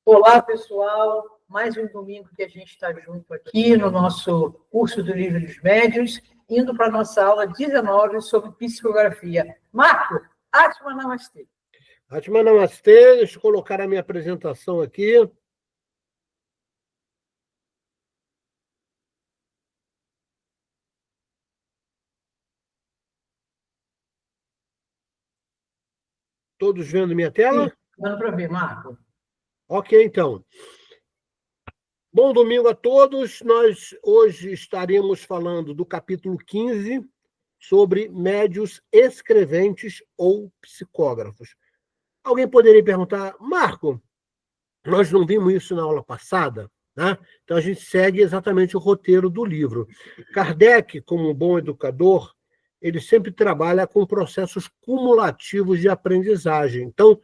Olá, pessoal. Mais um domingo que a gente está junto aqui no nosso curso do Livro dos Médiuns, indo para a nossa aula 19 sobre psicografia. Marco, Atma Namastê. Atma Namastê, deixa eu colocar a minha apresentação aqui. Todos vendo minha tela? Sim, dando para ver, Marco. Ok, então. Bom domingo a todos. Nós hoje estaremos falando do capítulo 15 sobre médios escreventes ou psicógrafos. Alguém poderia perguntar, Marco, nós não vimos isso na aula passada? Né? Então a gente segue exatamente o roteiro do livro. Kardec, como um bom educador, ele sempre trabalha com processos cumulativos de aprendizagem. Então,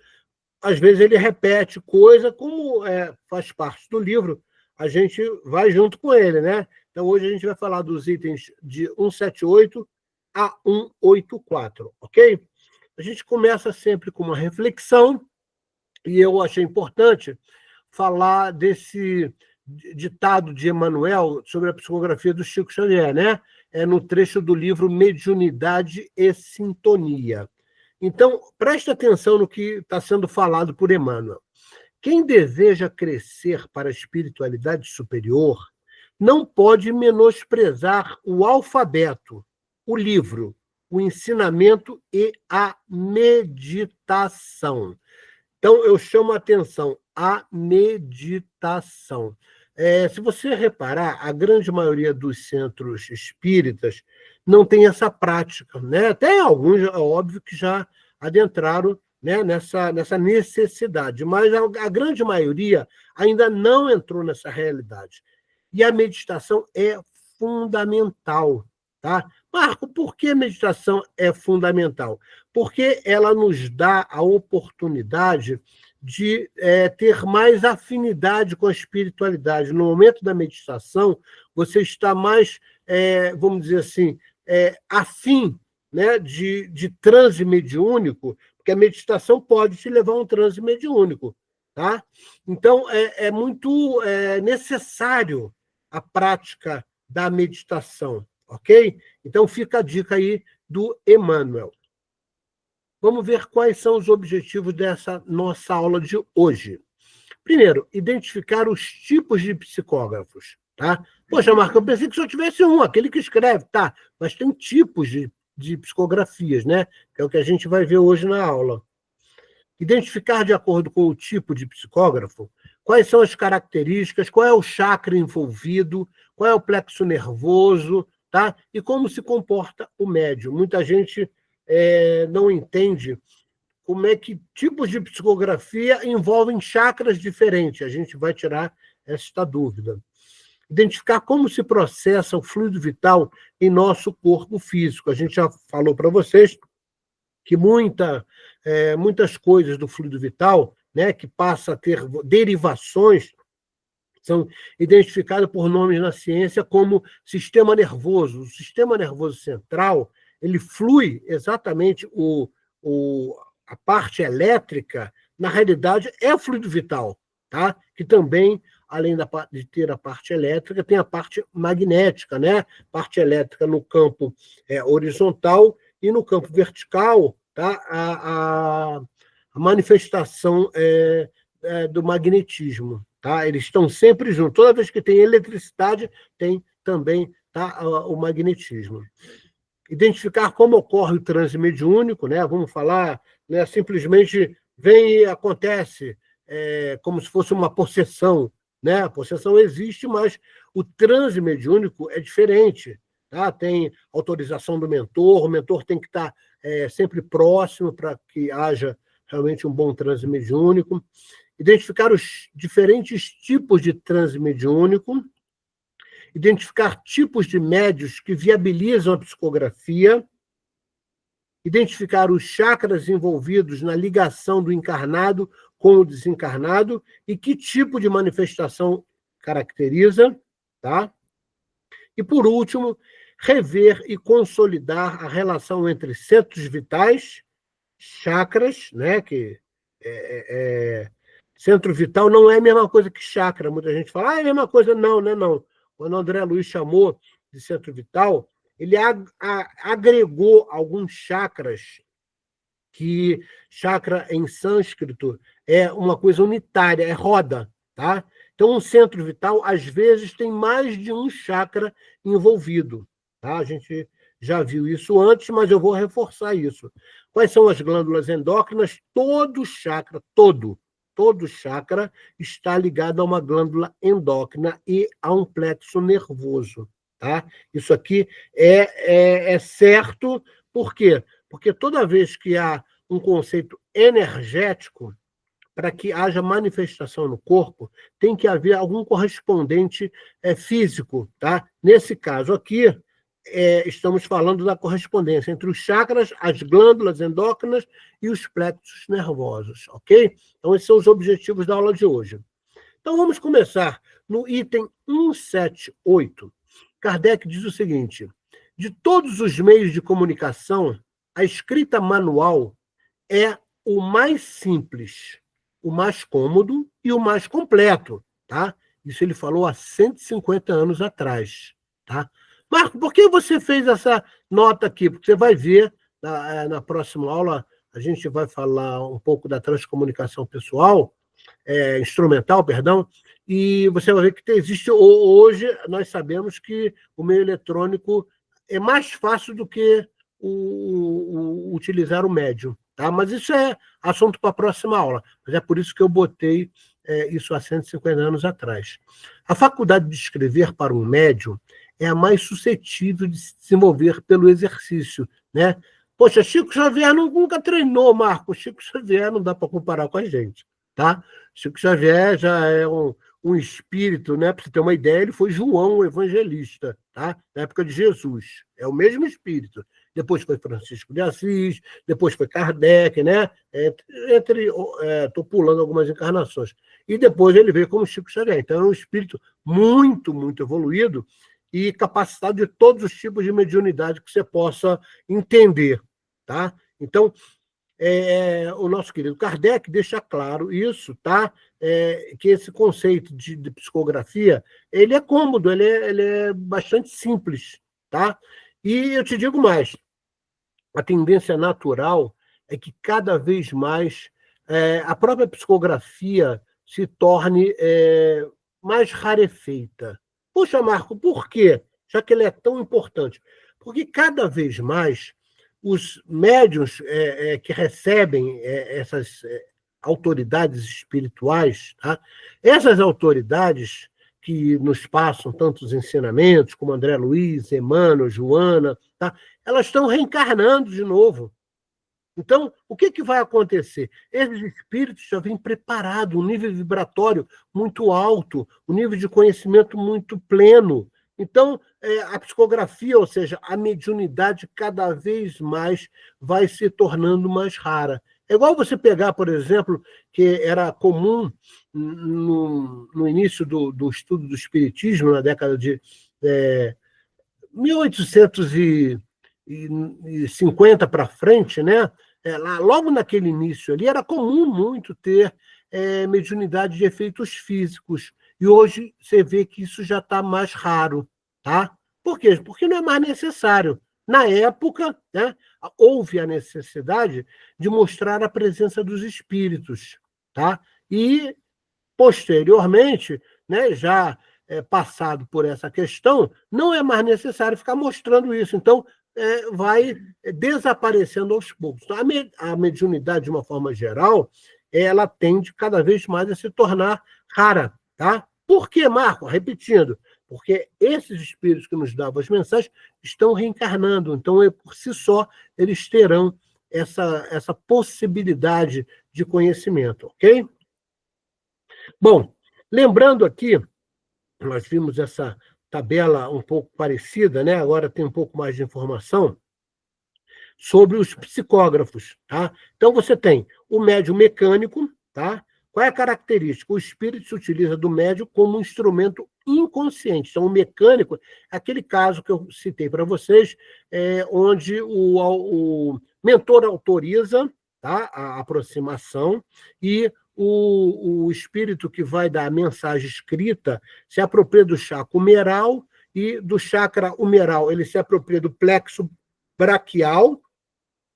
às vezes ele repete coisa, como faz parte do livro, a gente vai junto com ele, né? Então, hoje a gente vai falar dos itens de 178 a 184, ok? A gente começa sempre com uma reflexão, e eu achei importante falar desse ditado de Emmanuel sobre a psicografia do Chico Xavier, né? No trecho do livro Mediunidade e Sintonia. Então, preste atenção no que está sendo falado por Emmanuel. Quem deseja crescer para a espiritualidade superior não pode menosprezar o alfabeto, o livro, o ensinamento e a meditação. Então, eu chamo a atenção, a meditação. Se você reparar, a grande maioria dos centros espíritas não tem essa prática, né? Até alguns, é óbvio, que já adentraram, né, nessa necessidade, mas a grande maioria ainda não entrou nessa realidade. E a meditação é fundamental, tá? Marco, por que a meditação é fundamental? Porque ela nos dá a oportunidade de ter mais afinidade com a espiritualidade. No momento da meditação, você está mais, vamos dizer assim, afim, né, de transe mediúnico, porque a meditação pode te levar a um transe mediúnico. Tá? Então, é muito necessário a prática da meditação, ok? Então, fica a dica aí do Emmanuel. Vamos ver quais são os objetivos dessa nossa aula de hoje. Primeiro, identificar os tipos de psicógrafos. Tá? Poxa, Marco, eu pensei que só tivesse um, aquele que escreve. Tá, mas tem tipos de psicografias, né? Que é o que a gente vai ver hoje na aula. Identificar, de acordo com o tipo de psicógrafo, quais são as características, qual é o chakra envolvido, qual é o plexo nervoso, tá? E como se comporta o médium. Muita gente não entende como é que tipos de psicografia envolvem chakras diferentes. A gente vai tirar esta dúvida. Identificar como se processa o fluido vital em nosso corpo físico. A gente já falou para vocês que muitas coisas do fluido vital, né, que passa a ter derivações, são identificadas por nomes na ciência como sistema nervoso. O sistema nervoso central, ele flui exatamente a parte elétrica, na realidade, é fluido vital, tá? Que também, além de ter a parte elétrica, tem a parte magnética, né? Parte elétrica no campo horizontal e no campo vertical, tá? A manifestação do magnetismo. Tá? Eles estão sempre juntos. Toda vez que tem eletricidade, tem também, tá, o magnetismo. Identificar como ocorre o transe mediúnico, né? Vamos falar, né, simplesmente vem e acontece, como se fosse uma possessão. Né? A possessão existe, mas o transe mediúnico é diferente. Tá? Tem autorização do mentor, o mentor tem que estar sempre próximo para que haja realmente um bom transe mediúnico. Identificar os diferentes tipos de transe mediúnico, identificar tipos de médios que viabilizam a psicografia, identificar os chakras envolvidos na ligação do encarnado com o desencarnado e que tipo de manifestação caracteriza, tá? E, por último, rever e consolidar a relação entre centros vitais, chakras, né, que Centro vital não é a mesma coisa que chakra. Muita gente fala, é a mesma coisa. Não, não é não. Quando o André Luiz chamou de centro vital, ele agregou alguns chakras, que chakra em sânscrito é uma coisa unitária, é roda, tá? Então, um centro vital, às vezes, tem mais de um chakra envolvido, tá? A gente já viu isso antes, mas eu vou reforçar isso. Quais são as glândulas endócrinas? Todo chakra, todo chakra está ligado a uma glândula endócrina e a um plexo nervoso, tá? Isso aqui é certo, por quê? Porque toda vez que há um conceito energético, para que haja manifestação no corpo, tem que haver algum correspondente físico, tá? Nesse caso aqui, estamos falando da correspondência entre os chakras, as glândulas endócrinas e os plexos nervosos, ok? Então, esses são os objetivos da aula de hoje. Então, vamos começar no item 178. Kardec diz o seguinte: de todos os meios de comunicação, a escrita manual é o mais simples, o mais cômodo e o mais completo, tá? Isso ele falou há 150 anos atrás, tá? Marco, por que você fez essa nota aqui? Porque você vai ver na próxima aula, a gente vai falar um pouco da transcomunicação pessoal, instrumental, perdão, e você vai ver que existe, hoje nós sabemos que o meio eletrônico é mais fácil do que utilizar o médium, tá? Mas isso é assunto para a próxima aula, mas é por isso que eu botei isso há 150 anos atrás. A faculdade de escrever para um médium é a mais suscetível de se desenvolver pelo exercício, né? Poxa, Chico Xavier nunca treinou, Marco. Chico Xavier não dá para comparar com a gente, tá? Chico Xavier já é um espírito, né? Para você ter uma ideia, ele foi João o Evangelista, tá? Na época de Jesus. É o mesmo espírito. Depois foi Francisco de Assis, depois foi Kardec, né? Estou pulando algumas encarnações. E depois ele veio como Chico Xavier. Então é um espírito muito, muito evoluído e capacitado de todos os tipos de mediunidade que você possa entender, tá? Então, o nosso querido Kardec deixa claro isso, tá? Que esse conceito de psicografia, ele é cômodo, ele é bastante simples, tá? E eu te digo mais, a tendência natural é que cada vez mais a própria psicografia se torne mais rarefeita. Puxa, Marco, por quê? Já que ele é tão importante. Porque cada vez mais os médiuns que recebem essas autoridades espirituais, tá? Essas autoridades que nos passam tantos ensinamentos, como André Luiz, Emmanuel, Joana, tá? Elas estão reencarnando de novo. Então, o que vai acontecer? Esses espíritos já vêm preparados, um nível vibratório muito alto, um nível de conhecimento muito pleno. Então, a psicografia, ou seja, a mediunidade cada vez mais vai se tornando mais rara. É igual você pegar, por exemplo, que era comum no início do estudo do espiritismo, na década de 1850 para frente, né? Logo naquele início ali, era comum muito ter mediunidade de efeitos físicos. E hoje você vê que isso já está mais raro, tá? Por quê? Porque não é mais necessário. Na época, né, houve a necessidade de mostrar a presença dos espíritos, tá? E, posteriormente, né, já passado por essa questão, não é mais necessário ficar mostrando isso. Então, vai desaparecendo aos poucos. Então, a mediunidade, de uma forma geral, ela tende cada vez mais a se tornar rara, tá? Por quê, Marco? Repetindo, porque esses espíritos que nos davam as mensagens estão reencarnando, então, por si só, eles terão essa possibilidade de conhecimento, ok? Bom, lembrando aqui, nós vimos essa tabela um pouco parecida, né? Agora tem um pouco mais de informação sobre os psicógrafos, tá? Então você tem o médium mecânico, tá? Qual é a característica? O espírito se utiliza do médium como um instrumento inconsciente. Então, o mecânico é aquele caso que eu citei para vocês, onde o mentor autoriza, tá, a aproximação e o espírito que vai dar a mensagem escrita se apropria do chakra humeral, e do chakra humeral ele se apropria do plexo braquial,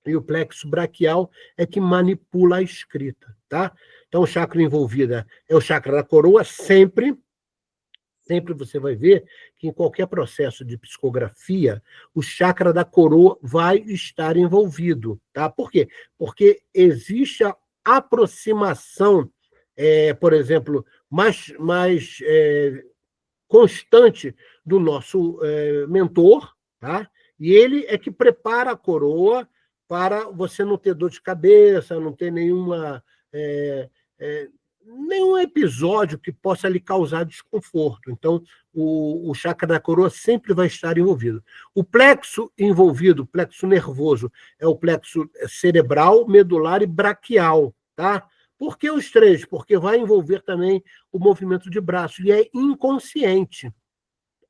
e o plexo braquial é que manipula a escrita, tá? Então, o chakra envolvido é o chakra da coroa, sempre você vai ver que em qualquer processo de psicografia, o chakra da coroa vai estar envolvido, tá? Por quê? Porque existe a aproximação, por exemplo, mais constante do nosso mentor, tá? E ele é que prepara a coroa para você não ter dor de cabeça, não ter nenhum episódio que possa lhe causar desconforto. Então, o chakra da coroa sempre vai estar envolvido. O plexo envolvido, o plexo nervoso, é o plexo cerebral, medular e braquial, tá? Por que os três? Porque vai envolver também o movimento de braço, e é inconsciente,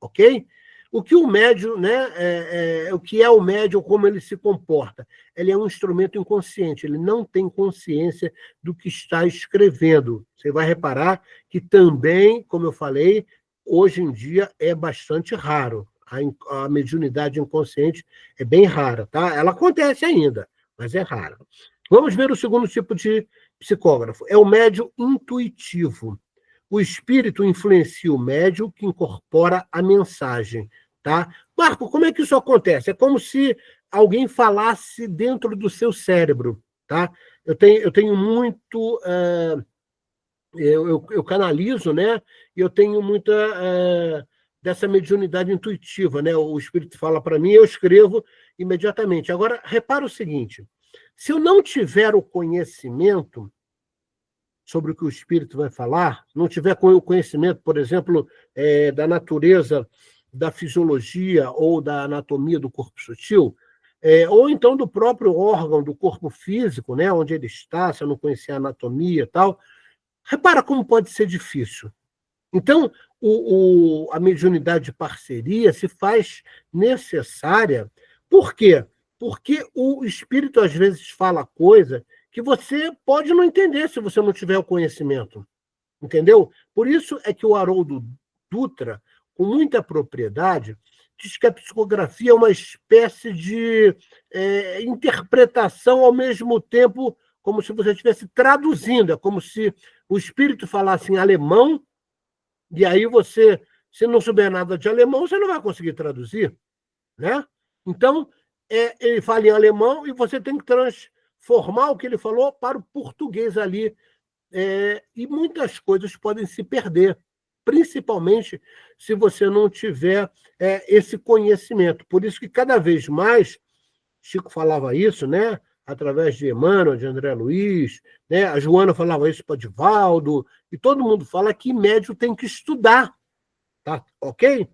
ok? O que o médium, né, o que é o médium, como ele se comporta? Ele é um instrumento inconsciente, ele não tem consciência do que está escrevendo. Você vai reparar que também, como eu falei, hoje em dia é bastante raro. A mediunidade inconsciente é bem rara, tá? Ela acontece ainda, mas é rara. Vamos ver o segundo tipo de psicógrafo. É o médium intuitivo. O espírito influencia o médium, que incorpora a mensagem, tá? Marco, como é que isso acontece? É como se alguém falasse dentro do seu cérebro, tá? Eu tenho muito... eu canalizo, né? E eu tenho muita dessa mediunidade intuitiva, né? O espírito fala para mim, eu escrevo imediatamente. Agora, repara o seguinte, se eu não tiver o conhecimento sobre o que o espírito vai falar, não tiver o conhecimento, por exemplo, da natureza da fisiologia ou da anatomia do corpo sutil, ou então do próprio órgão do corpo físico, né, onde ele está, se eu não conhecer a anatomia e tal, repara como pode ser difícil. Então, a mediunidade de parceria se faz necessária. Por quê? Porque o espírito, às vezes, fala coisa que você pode não entender se você não tiver o conhecimento. Entendeu? Por isso é que o Haroldo Dutra, com muita propriedade, diz que a psicografia é uma espécie de interpretação ao mesmo tempo, como se você estivesse traduzindo. É como se o espírito falasse em alemão, e aí você, se não souber nada de alemão, você não vai conseguir traduzir, né? Então, ele fala em alemão e você tem que transformar o que ele falou para o português ali. E muitas coisas podem se perder, principalmente se você não tiver esse conhecimento. Por isso que cada vez mais, Chico falava isso, né? Através de Emmanuel, de André Luiz, né? A Joana falava isso para Divaldo, e todo mundo fala que médium tem que estudar, tá? Ok?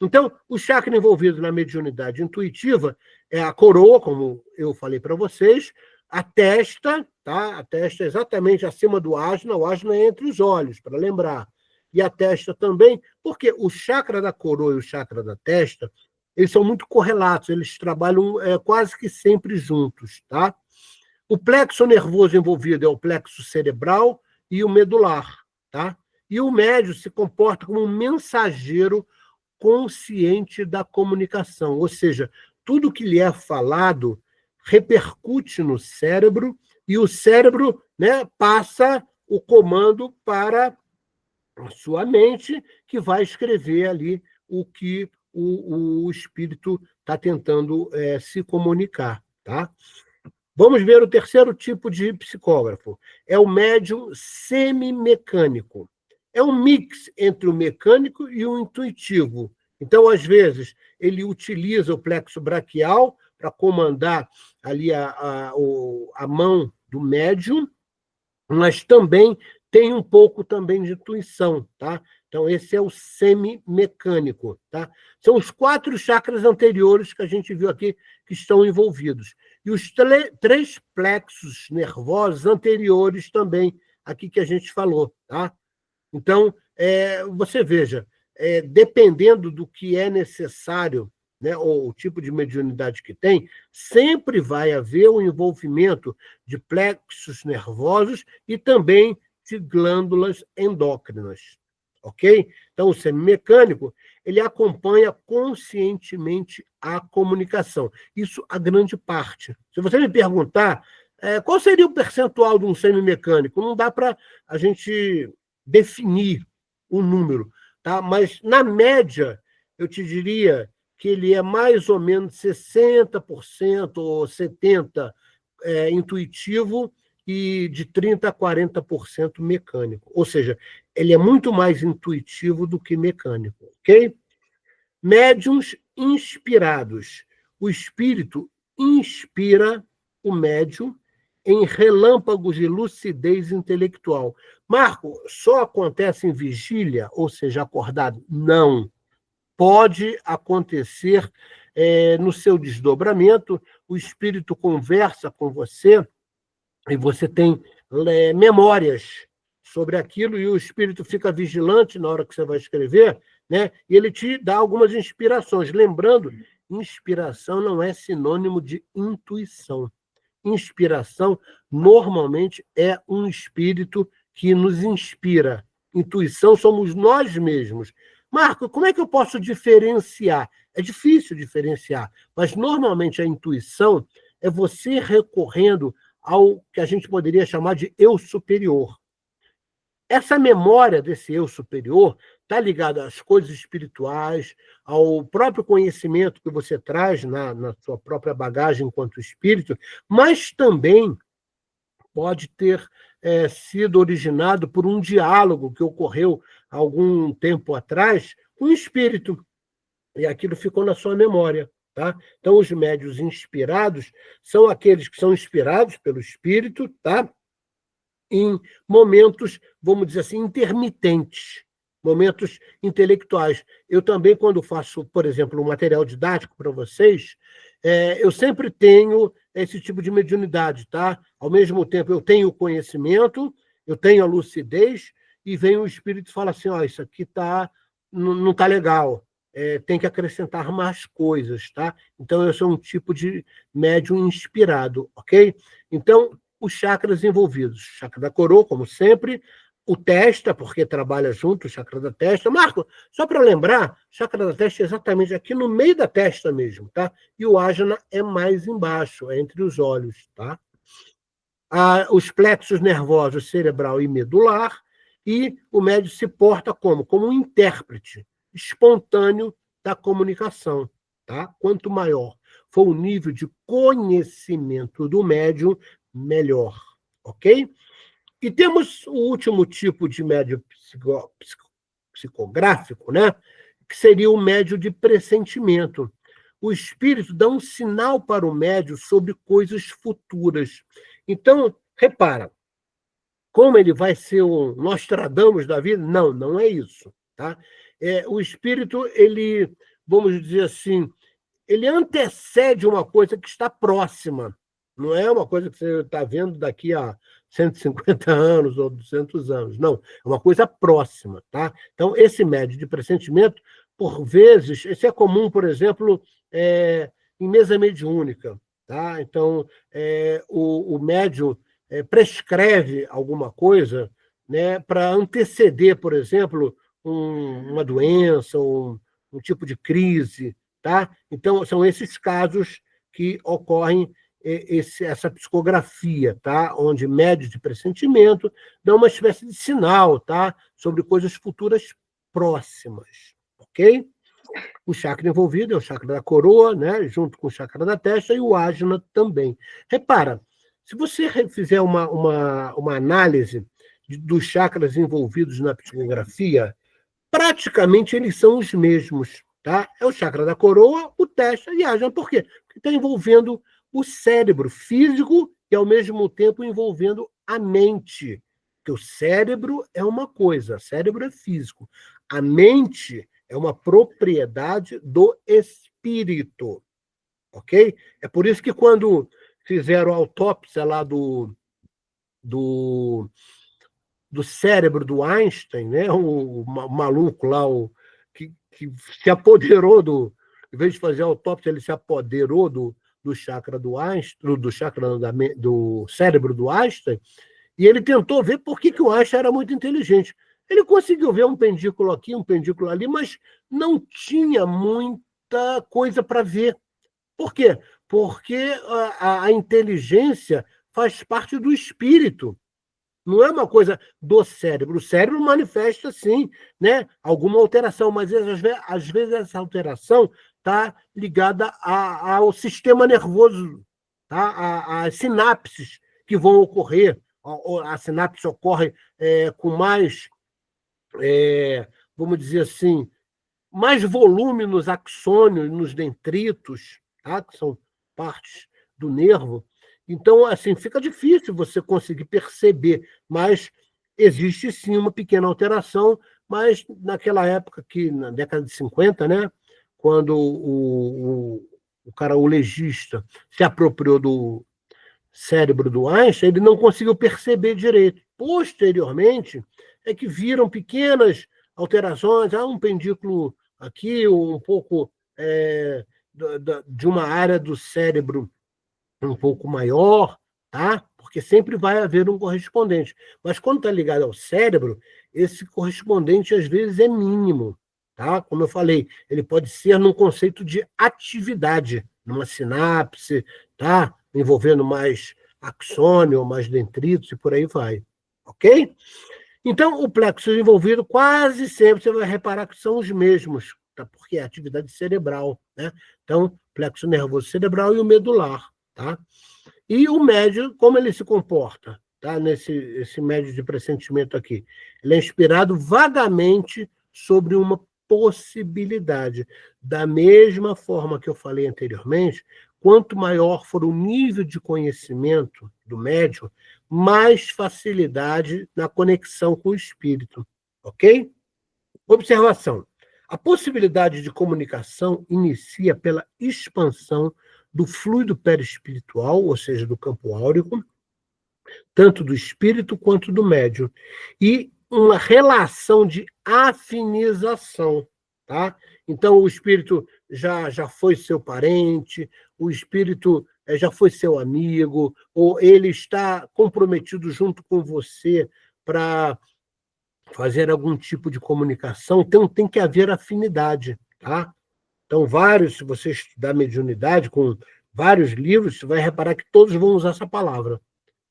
Então, o chakra envolvido na mediunidade intuitiva é a coroa, como eu falei para vocês, a testa, tá? A testa é exatamente acima do ajna, o ajna é entre os olhos, para lembrar. E a testa também, porque o chakra da coroa e o chakra da testa, eles são muito correlatos, eles trabalham quase que sempre juntos, tá? O plexo nervoso envolvido é o plexo cerebral e o medular, tá? E o médium se comporta como um mensageiro consciente da comunicação, ou seja, tudo que lhe é falado repercute no cérebro e o cérebro, né, passa o comando para a sua mente, que vai escrever ali o que o espírito está tentando se comunicar, tá? Vamos ver o terceiro tipo de psicógrafo. É o médium semimecânico. É um mix entre o mecânico e o intuitivo. Então, às vezes, ele utiliza o plexo braquial para comandar ali a mão do médium, mas também tem um pouco também de intuição, tá? Então, esse é o semimecânico, tá? São os 4 chakras anteriores que a gente viu aqui que estão envolvidos. E os 3 plexos nervosos anteriores também, aqui que a gente falou, tá? Então, você veja, dependendo do que é necessário, né, ou o tipo de mediunidade que tem, sempre vai haver o envolvimento de plexos nervosos e também glândulas endócrinas, ok? Então, o semimecânico, ele acompanha conscientemente a comunicação. Isso a grande parte. Se você me perguntar qual seria o percentual de um semimecânico, não dá para a gente definir um número, tá? Mas, na média, eu te diria que ele é mais ou menos 60% ou 70% intuitivo e de 30% a 40% mecânico. Ou seja, ele é muito mais intuitivo do que mecânico, ok? Médiuns inspirados. O espírito inspira o médium em relâmpagos de lucidez intelectual. Marco, só acontece em vigília, ou seja, acordado? Não. Pode acontecer no seu desdobramento, o espírito conversa com você e você tem memórias sobre aquilo e o espírito fica vigilante na hora que você vai escrever, né? E ele te dá algumas inspirações. Lembrando, inspiração não é sinônimo de intuição. Inspiração, normalmente, é um espírito que nos inspira. Intuição somos nós mesmos. Marco, como é que eu posso diferenciar? É difícil diferenciar, mas normalmente a intuição é você recorrendo ao que a gente poderia chamar de eu superior. Essa memória desse eu superior está ligada às coisas espirituais, ao próprio conhecimento que você traz na sua própria bagagem enquanto espírito, mas também pode ter sido originado por um diálogo que ocorreu há algum tempo atrás com o espírito, e aquilo ficou na sua memória. Tá? Então, os médiuns inspirados são aqueles que são inspirados pelo espírito, tá? Em momentos, vamos dizer assim, intermitentes, momentos intelectuais. Eu também, quando faço, por exemplo, um material didático para vocês, eu sempre tenho esse tipo de mediunidade, tá? Ao mesmo tempo, eu tenho o conhecimento, eu tenho a lucidez, e vem o espírito e fala assim, isso aqui não está legal, tem que acrescentar mais coisas, tá? Então, eu sou um tipo de médium inspirado, ok? Então, os chakras envolvidos. Chakra da coroa, como sempre, o testa, porque trabalha junto, o chakra da testa. Marco, só para lembrar, chakra da testa é exatamente aqui no meio da testa mesmo, tá? E o ajna é mais embaixo, é entre os olhos, tá? Os plexos nervosos cerebral e medular, e o médium se porta como? Como um intérprete espontâneo da comunicação, tá? Quanto maior for o nível de conhecimento do médium, melhor, ok? E temos o último tipo de médium psicográfico, né? Que seria o médium de pressentimento. O espírito dá um sinal para o médium sobre coisas futuras. Então, repara, como ele vai ser um Nostradamus da vida? Não, não é isso, tá? O espírito, ele, vamos dizer assim, ele antecede uma coisa que está próxima. Não é uma coisa que você está vendo daqui a 150 anos ou 200 anos. Não, é uma coisa próxima. Tá? Então, esse médium de pressentimento, por vezes, esse é comum, por exemplo, em mesa mediúnica. Tá? Então, o médium prescreve alguma coisa, né, para anteceder, por exemplo, uma doença, um tipo de crise. Tá? Então, são esses casos que ocorrem essa psicografia, tá? Onde médios de pressentimento dão uma espécie de sinal, tá? Sobre coisas futuras próximas, ok? O chakra envolvido é o chakra da coroa, né? Junto com o chakra da testa, e o ajna também. Repara, se você fizer uma análise dos chakras envolvidos na psicografia, praticamente eles são os mesmos. Tá? É o chakra da coroa, o testa e a ajna. Por quê? Porque está envolvendo o cérebro físico e, ao mesmo tempo, envolvendo a mente. Porque o cérebro é uma coisa, o cérebro é físico. A mente é uma propriedade do espírito. Ok? É por isso que, quando fizeram a autópsia lá do cérebro do Einstein, né? O maluco lá, que se apoderou em vez de fazer a autópsia, ele se apoderou do chakra do Einstein, do chakra do cérebro do Einstein, E ele tentou ver por que o Einstein era muito inteligente. Ele conseguiu ver um pendículo aqui, um pendículo ali, mas não tinha muita coisa para ver. Por quê? Porque a inteligência faz parte do espírito. Não é uma coisa do cérebro. O cérebro manifesta, sim, né, alguma alteração, mas às vezes essa alteração está ligada ao sistema nervoso, tá? Às sinapses que vão ocorrer. A sinapse ocorre com mais, vamos dizer assim, mais volume nos axônios, nos dendritos, tá? Que são partes do nervo. Então, assim, fica difícil você conseguir perceber, mas existe sim uma pequena alteração, mas naquela época, que na década de 50, né, quando o legista, se apropriou do cérebro do Einstein, ele não conseguiu perceber direito. Posteriormente, é que viram pequenas alterações, um pendículo aqui, um pouco de uma área do cérebro um pouco maior, tá? Porque sempre vai haver um correspondente. Mas quando está ligado ao cérebro, esse correspondente às vezes é mínimo, tá? Como eu falei, ele pode ser num conceito de atividade, numa sinapse, tá? Envolvendo mais axônio, mais dendritos e por aí vai, ok? Então, o plexo envolvido quase sempre você vai reparar que são os mesmos, tá? Porque é atividade cerebral, né? Então, plexo nervoso cerebral e o medular, tá? E o médio, como ele se comporta, tá? Esse médio de pressentimento aqui, ele é inspirado vagamente sobre uma possibilidade. Da mesma forma que eu falei anteriormente, quanto maior for o nível de conhecimento do médium, mais facilidade na conexão com o espírito, ok? Observação. A possibilidade de comunicação inicia pela expansão do fluido perispiritual, ou seja, do campo áurico, tanto do espírito quanto do médium, e uma relação de afinização, tá? Então, o espírito já foi seu parente, o espírito já foi seu amigo, ou ele está comprometido junto com você para fazer algum tipo de comunicação, então tem que haver afinidade, tá? Então, se você estudar mediunidade com vários livros, você vai reparar que todos vão usar essa palavra.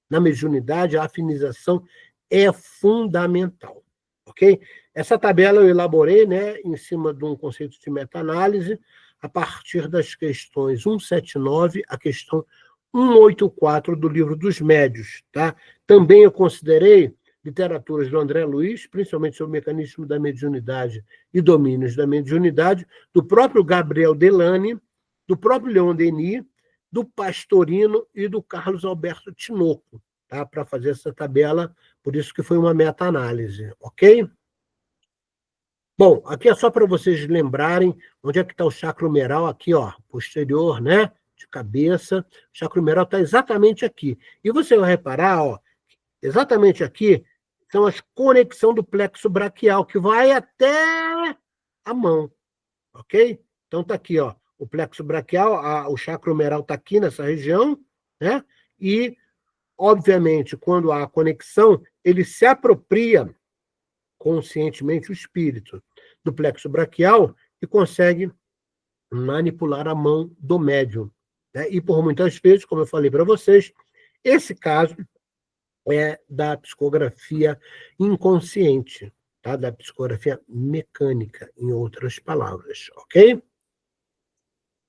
Na mediunidade, a afinização é fundamental, ok? Essa tabela eu elaborei, né, em cima de um conceito de meta-análise, a partir das questões 179 a questão 184 do Livro dos Médios, tá? Também eu considerei literaturas do André Luiz, principalmente sobre o mecanismo da mediunidade e domínios da mediunidade, do próprio Gabriel Delany, do próprio Leon Denis, do Pastorino e do Carlos Alberto Tinoco, tá? Para fazer essa tabela, por isso que foi uma meta-análise, ok? Bom, aqui é só para vocês lembrarem onde é que está o chacromeral, aqui, ó, posterior, né? De cabeça. O chacromeral está exatamente aqui. E você vai reparar, ó, exatamente aqui, são as conexões do plexo braquial, que vai até a mão, ok? Então está aqui, ó, o plexo braquial, o chacromeral está aqui nessa região, né? E, obviamente, quando há conexão, ele se apropria conscientemente o espírito do plexo braquial e consegue manipular a mão do médium, né? E por muitas vezes, como eu falei para vocês, esse caso é da psicografia inconsciente, tá? Da psicografia mecânica, em outras palavras, ok?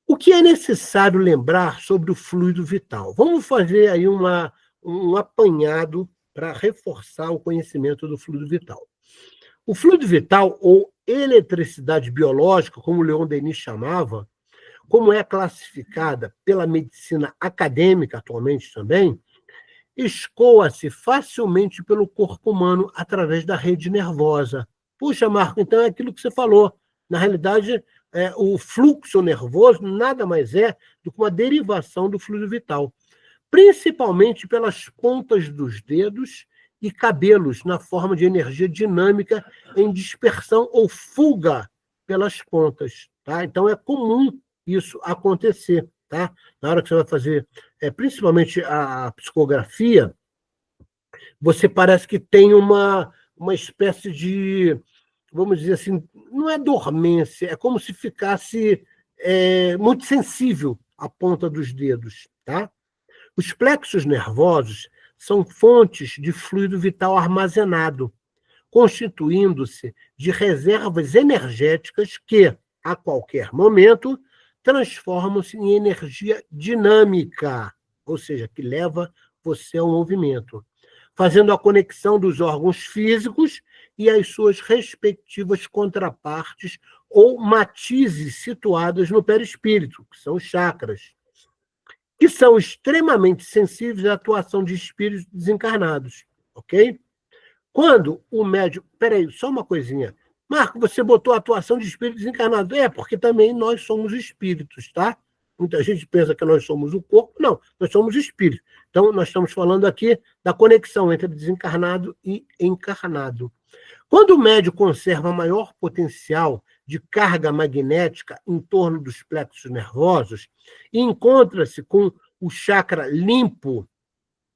O que é necessário lembrar sobre o fluido vital? Vamos fazer aí um apanhado para reforçar o conhecimento do fluido vital. O fluido vital, ou eletricidade biológica, como Leon Denis chamava, como é classificada pela medicina acadêmica atualmente também, escoa-se facilmente pelo corpo humano através da rede nervosa. Puxa, Marco, então é aquilo que você falou. Na realidade, o fluxo nervoso nada mais é do que uma derivação do fluido vital, principalmente pelas pontas dos dedos e cabelos, na forma de energia dinâmica em dispersão ou fuga pelas pontas. Tá? Então, é comum isso acontecer. Tá? Na hora que você vai fazer, principalmente a psicografia, você parece que tem uma espécie de, vamos dizer assim, não é dormência, é como se ficasse muito sensível à ponta dos dedos, tá? Os plexos nervosos são fontes de fluido vital armazenado, constituindo-se de reservas energéticas que, a qualquer momento, transformam-se em energia dinâmica, ou seja, que leva você ao movimento, fazendo a conexão dos órgãos físicos e as suas respectivas contrapartes ou matizes situadas no perispírito, que são os chakras, que são extremamente sensíveis à atuação de espíritos desencarnados, ok? Quando o médium... Peraí, só uma coisinha. Marco, você botou a atuação de espíritos desencarnados. É, porque também nós somos espíritos, tá? Muita gente pensa que nós somos o corpo. Não, nós somos espíritos. Então, nós estamos falando aqui da conexão entre desencarnado e encarnado. Quando o médium conserva maior potencial de carga magnética em torno dos plexos nervosos e encontra-se com o chakra limpo,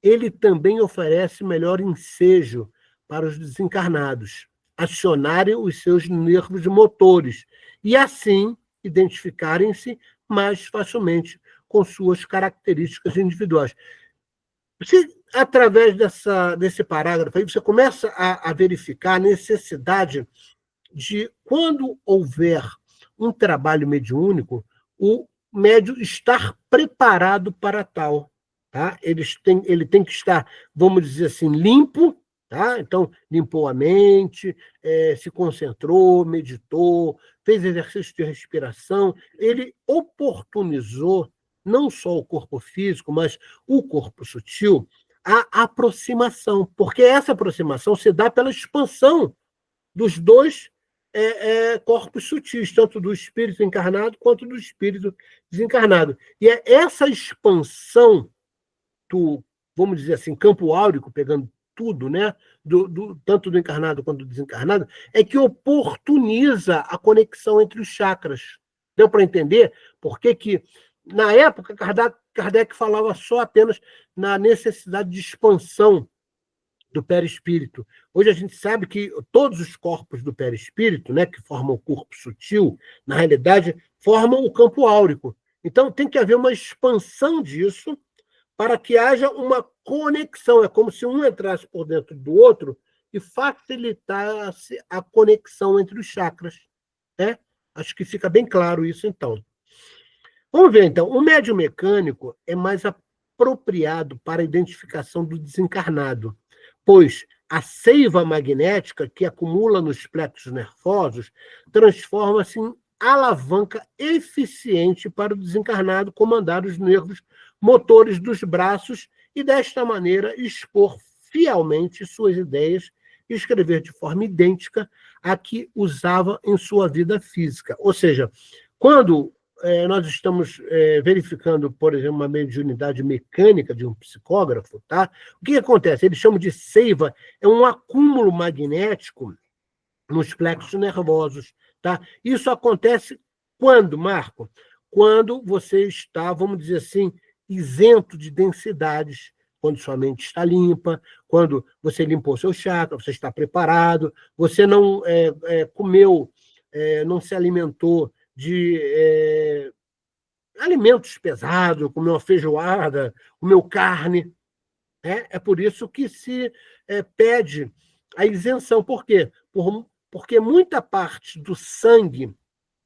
ele também oferece melhor ensejo para os desencarnados acionarem os seus nervos motores e, assim, identificarem-se mais facilmente com suas características individuais. Você, através desse parágrafo aí, você começa a verificar a necessidade de, quando houver um trabalho mediúnico, o médium estar preparado para tal. Tá? Ele tem que estar, vamos dizer assim, limpo. Tá? Então, limpou a mente, se concentrou, meditou, fez exercício de respiração. Ele oportunizou não só o corpo físico, mas o corpo sutil, a aproximação, porque essa aproximação se dá pela expansão dos dois corpos sutis, tanto do espírito encarnado quanto do espírito desencarnado. E é essa expansão do, vamos dizer assim, campo áurico, pegando tudo, né? Tanto do encarnado quanto do desencarnado, é que oportuniza a conexão entre os chakras. Deu para entender por que, na época, Kardec falava só apenas na necessidade de expansão do perispírito. Hoje a gente sabe que todos os corpos do perispírito, né, que formam o corpo sutil, na realidade, formam o campo áurico. Então, tem que haver uma expansão disso para que haja uma conexão. É como se um entrasse por dentro do outro e facilitasse a conexão entre os chakras. Né? Acho que fica bem claro isso, então. Vamos ver, então. O médium mecânico é mais apropriado para a identificação do desencarnado, pois a seiva magnética que acumula nos plexos nervosos transforma-se em alavanca eficiente para o desencarnado comandar os nervos motores dos braços e, desta maneira, expor fielmente suas ideias e escrever de forma idêntica à que usava em sua vida física. Ou seja, quando nós estamos verificando, por exemplo, uma mediunidade mecânica de um psicógrafo, tá? O que acontece? Eles chamam de seiva, é um acúmulo magnético nos plexos nervosos. Tá? Isso acontece quando, Marco? Quando você está, vamos dizer assim, isento de densidades, quando sua mente está limpa, quando você limpou seu chakra, você está preparado, você não comeu, não se alimentou de alimentos pesados, comeu uma feijoada, comeu carne. É por isso que se pede a isenção. Por quê? Porque muita parte do sangue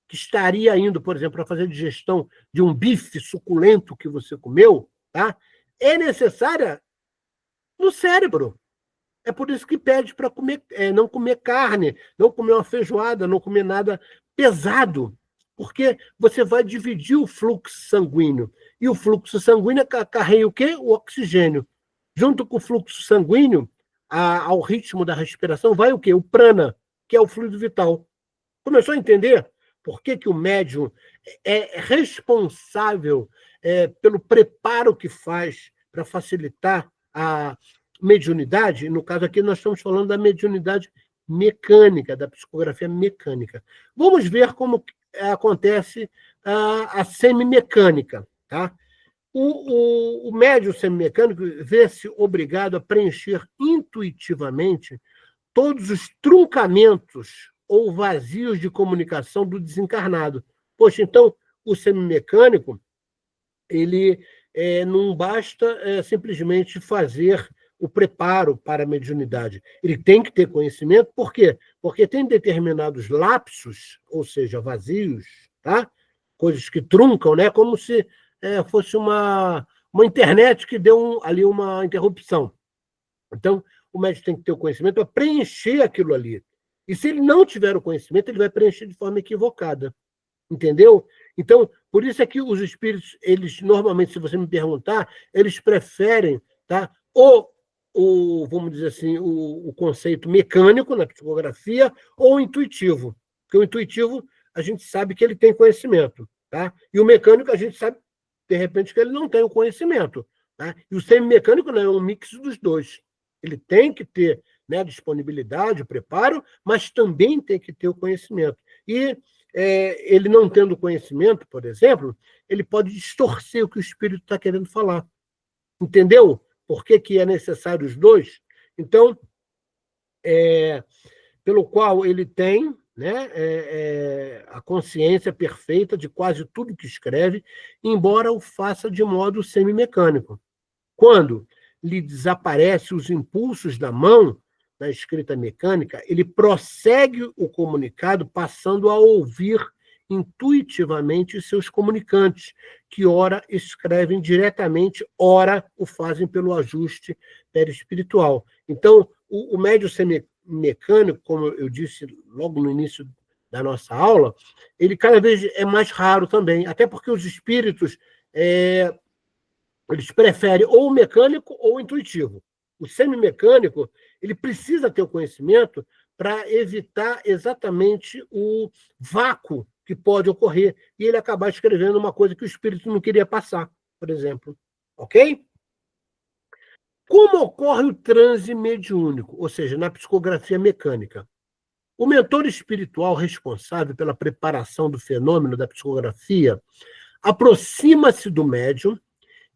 que estaria indo, por exemplo, para fazer a digestão de um bife suculento que você comeu, tá? É necessária no cérebro. É por isso que pede para não comer carne, não comer uma feijoada, não comer nada pesado, porque você vai dividir o fluxo sanguíneo. E o fluxo sanguíneo carrega o quê? O oxigênio. Junto com o fluxo sanguíneo, ao ritmo da respiração, vai o quê? O prana, que é o fluido vital. Começou a entender por que o médium é responsável pelo preparo que faz para facilitar a mediunidade? No caso aqui, nós estamos falando da mediunidade mecânica, da psicografia mecânica. Vamos ver como acontece a semimecânica. Tá? O médium semimecânico vê-se obrigado a preencher intuitivamente todos os truncamentos ou vazios de comunicação do desencarnado. Poxa, então, o semimecânico, ele não basta simplesmente fazer o preparo para a mediunidade. Ele tem que ter conhecimento, por quê? Porque tem determinados lapsos, ou seja, vazios, tá? Coisas que truncam, né? Como se fosse uma internet que deu ali uma interrupção. Então, o médico tem que ter o conhecimento para preencher aquilo ali. E se ele não tiver o conhecimento, ele vai preencher de forma equivocada. Entendeu? Então, por isso é que os espíritos, eles normalmente, se você me perguntar, eles preferem, tá, vamos dizer assim, o conceito mecânico na psicografia ou o intuitivo. Porque o intuitivo, a gente sabe que ele tem conhecimento, tá? E o mecânico, a gente sabe, de repente, que ele não tem o conhecimento, tá? E o semimecânico não é um mix dos dois. Ele tem que ter, né, disponibilidade, o preparo, mas também tem que ter o conhecimento. E ele não tendo conhecimento, por exemplo, ele pode distorcer o que o espírito está querendo falar. Entendeu? Por que é necessário os dois? Então, pelo qual ele tem, né, a consciência perfeita de quase tudo que escreve, embora o faça de modo semimecânico. Quando lhe desaparecem os impulsos da mão, na escrita mecânica, ele prossegue o comunicado passando a ouvir intuitivamente seus comunicantes, que ora escrevem diretamente, ora o fazem pelo ajuste perispiritual. Então, o médium semimecânico, como eu disse logo no início da nossa aula, ele cada vez é mais raro também, até porque os espíritos eles preferem ou o mecânico ou o intuitivo. O semimecânico, ele precisa ter o conhecimento para evitar exatamente o vácuo que pode ocorrer e ele acabar escrevendo uma coisa que o espírito não queria passar, por exemplo. Ok? Como ocorre o transe mediúnico, ou seja, na psicografia mecânica? O mentor espiritual responsável pela preparação do fenômeno da psicografia aproxima-se do médium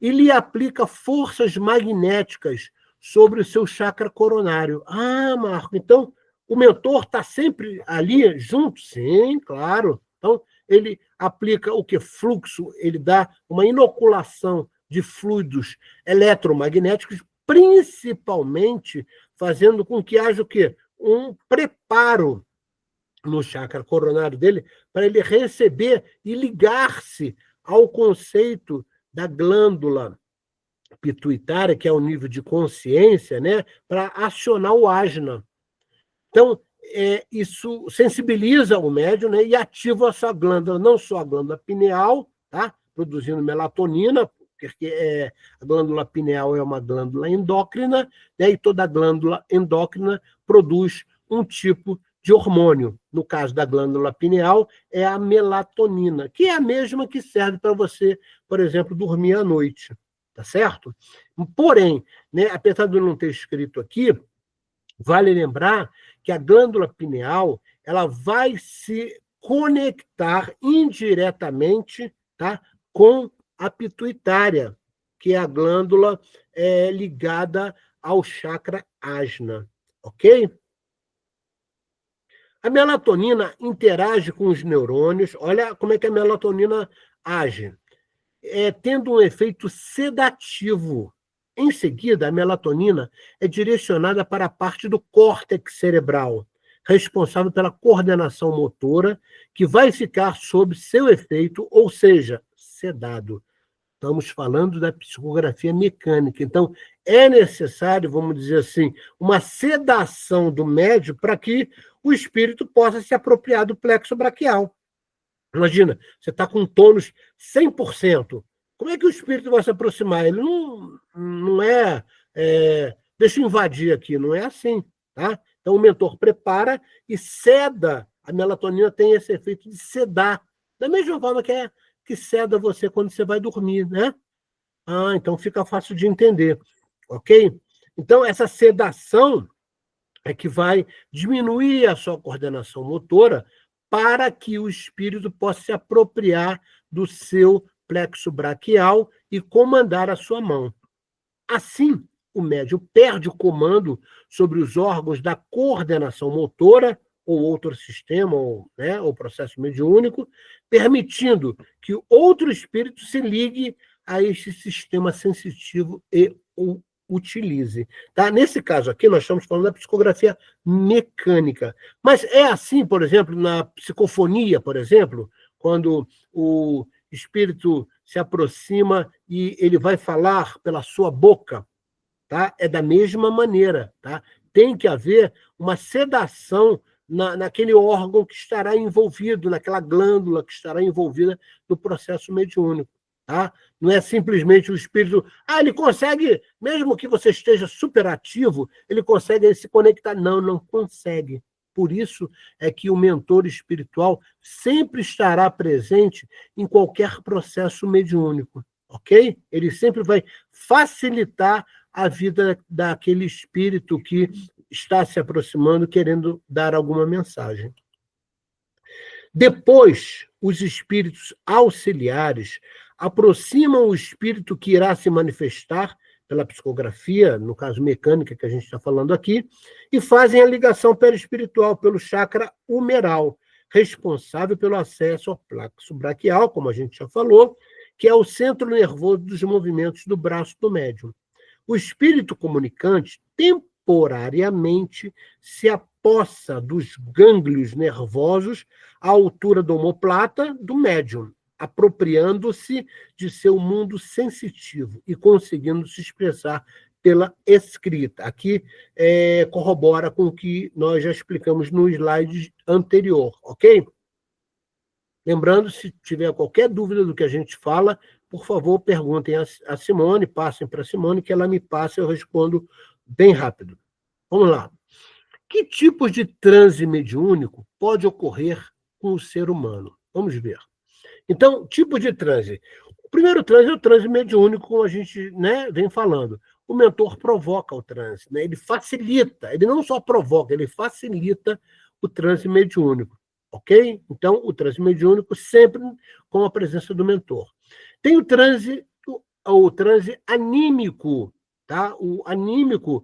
e lhe aplica forças magnéticas sobre o seu chakra coronário. Ah, Marco, então o mentor está sempre ali junto? Sim, claro. Então, ele aplica o que? Fluxo, ele dá uma inoculação de fluidos eletromagnéticos, principalmente fazendo com que haja o quê? Um preparo no chakra coronário dele para ele receber e ligar-se ao conceito da glândula pituitária, que é o nível de consciência, né, para acionar o ajna. Então, isso sensibiliza o médium, né, e ativa a sua glândula, não só a glândula pineal, tá, produzindo melatonina, porque a glândula pineal é uma glândula endócrina, né, e toda glândula endócrina produz um tipo de hormônio. No caso da glândula pineal, é a melatonina, que é a mesma que serve para você, por exemplo, dormir à noite. Tá certo? Porém, né, apesar de eu não ter escrito aqui, vale lembrar que a glândula pineal ela vai se conectar indiretamente, tá, com a pituitária, que é a glândula ligada ao chakra ajna. Ok? A melatonina interage com os neurônios. Olha como é que a melatonina age. Tendo um efeito sedativo. Em seguida, a melatonina é direcionada para a parte do córtex cerebral, responsável pela coordenação motora, que vai ficar sob seu efeito, ou seja, sedado. Estamos falando da psicografia mecânica. Então, é necessário, vamos dizer assim, uma sedação do médium para que o espírito possa se apropriar do plexo braquial. Imagina, você está com tônus 100%. Como é que o espírito vai se aproximar? Ele não deixa eu invadir aqui, não é assim. Tá? Então, o mentor prepara e seda. A melatonina tem esse efeito de sedar. Da mesma forma que seda você quando você vai dormir, né? Ah, então fica fácil de entender, ok? Então, essa sedação é que vai diminuir a sua coordenação motora para que o espírito possa se apropriar do seu plexo braquial e comandar a sua mão. Assim, o médium perde o comando sobre os órgãos da coordenação motora ou outro sistema, ou processo mediúnico, permitindo que outro espírito se ligue a este sistema sensitivo e o utilize. Tá? Nesse caso aqui, nós estamos falando da psicografia mecânica. Mas é assim, por exemplo, na psicofonia, por exemplo, quando o espírito se aproxima e ele vai falar pela sua boca, tá? É da mesma maneira. Tá? Tem que haver uma sedação naquele órgão que estará envolvido, naquela glândula que estará envolvida no processo mediúnico. Tá? Não é simplesmente o espírito... ele consegue, mesmo que você esteja superativo, ele consegue se conectar. Não, não consegue. Por isso é que o mentor espiritual sempre estará presente em qualquer processo mediúnico, ok? Ele sempre vai facilitar a vida daquele espírito que está se aproximando, querendo dar alguma mensagem. Depois, os espíritos auxiliares aproximam o espírito que irá se manifestar pela psicografia, no caso mecânica que a gente está falando aqui, e fazem a ligação perispiritual pelo chakra humeral, responsável pelo acesso ao plexo braquial, como a gente já falou, que é o centro nervoso dos movimentos do braço do médium. O espírito comunicante temporariamente se apossa dos gânglios nervosos à altura do omoplata do médium, apropriando-se de seu mundo sensitivo e conseguindo se expressar pela escrita. Aqui corrobora com o que nós já explicamos no slide anterior, ok? Lembrando, se tiver qualquer dúvida do que a gente fala, por favor, perguntem a Simone, passem para a Simone, que ela me passa e eu respondo bem rápido. Vamos lá. Que tipos de transe mediúnico pode ocorrer com o ser humano? Vamos ver. Então, tipo de transe. O primeiro transe é o transe mediúnico, como a gente vem falando. O mentor provoca o transe, ele facilita, ele não só provoca, ele facilita o transe mediúnico, ok? Então, o transe mediúnico sempre com a presença do mentor. Tem o transe anímico, tá? O anímico,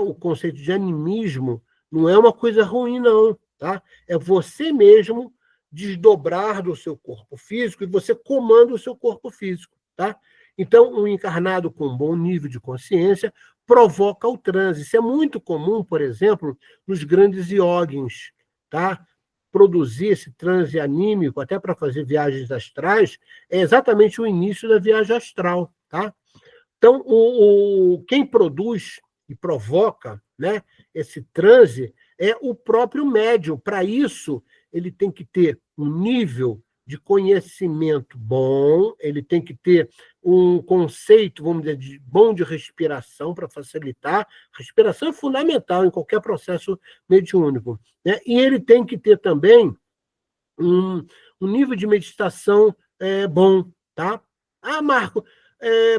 o conceito de animismo, não é uma coisa ruim, não, tá? É você mesmo desdobrar do seu corpo físico e você comanda o seu corpo físico, tá? Então, um encarnado com um bom nível de consciência provoca o transe. Isso é muito comum, por exemplo, nos grandes ioguins, tá? Produzir esse transe anímico, até para fazer viagens astrais, é exatamente o início da viagem astral, tá? Então, quem produz e provoca, esse transe é o próprio médium. Para isso, ele tem que ter um nível de conhecimento bom, ele tem que ter um conceito, vamos dizer, bom de respiração para facilitar. Respiração é fundamental em qualquer processo mediúnico. E ele tem que ter também um nível de meditação bom. Tá? Marco,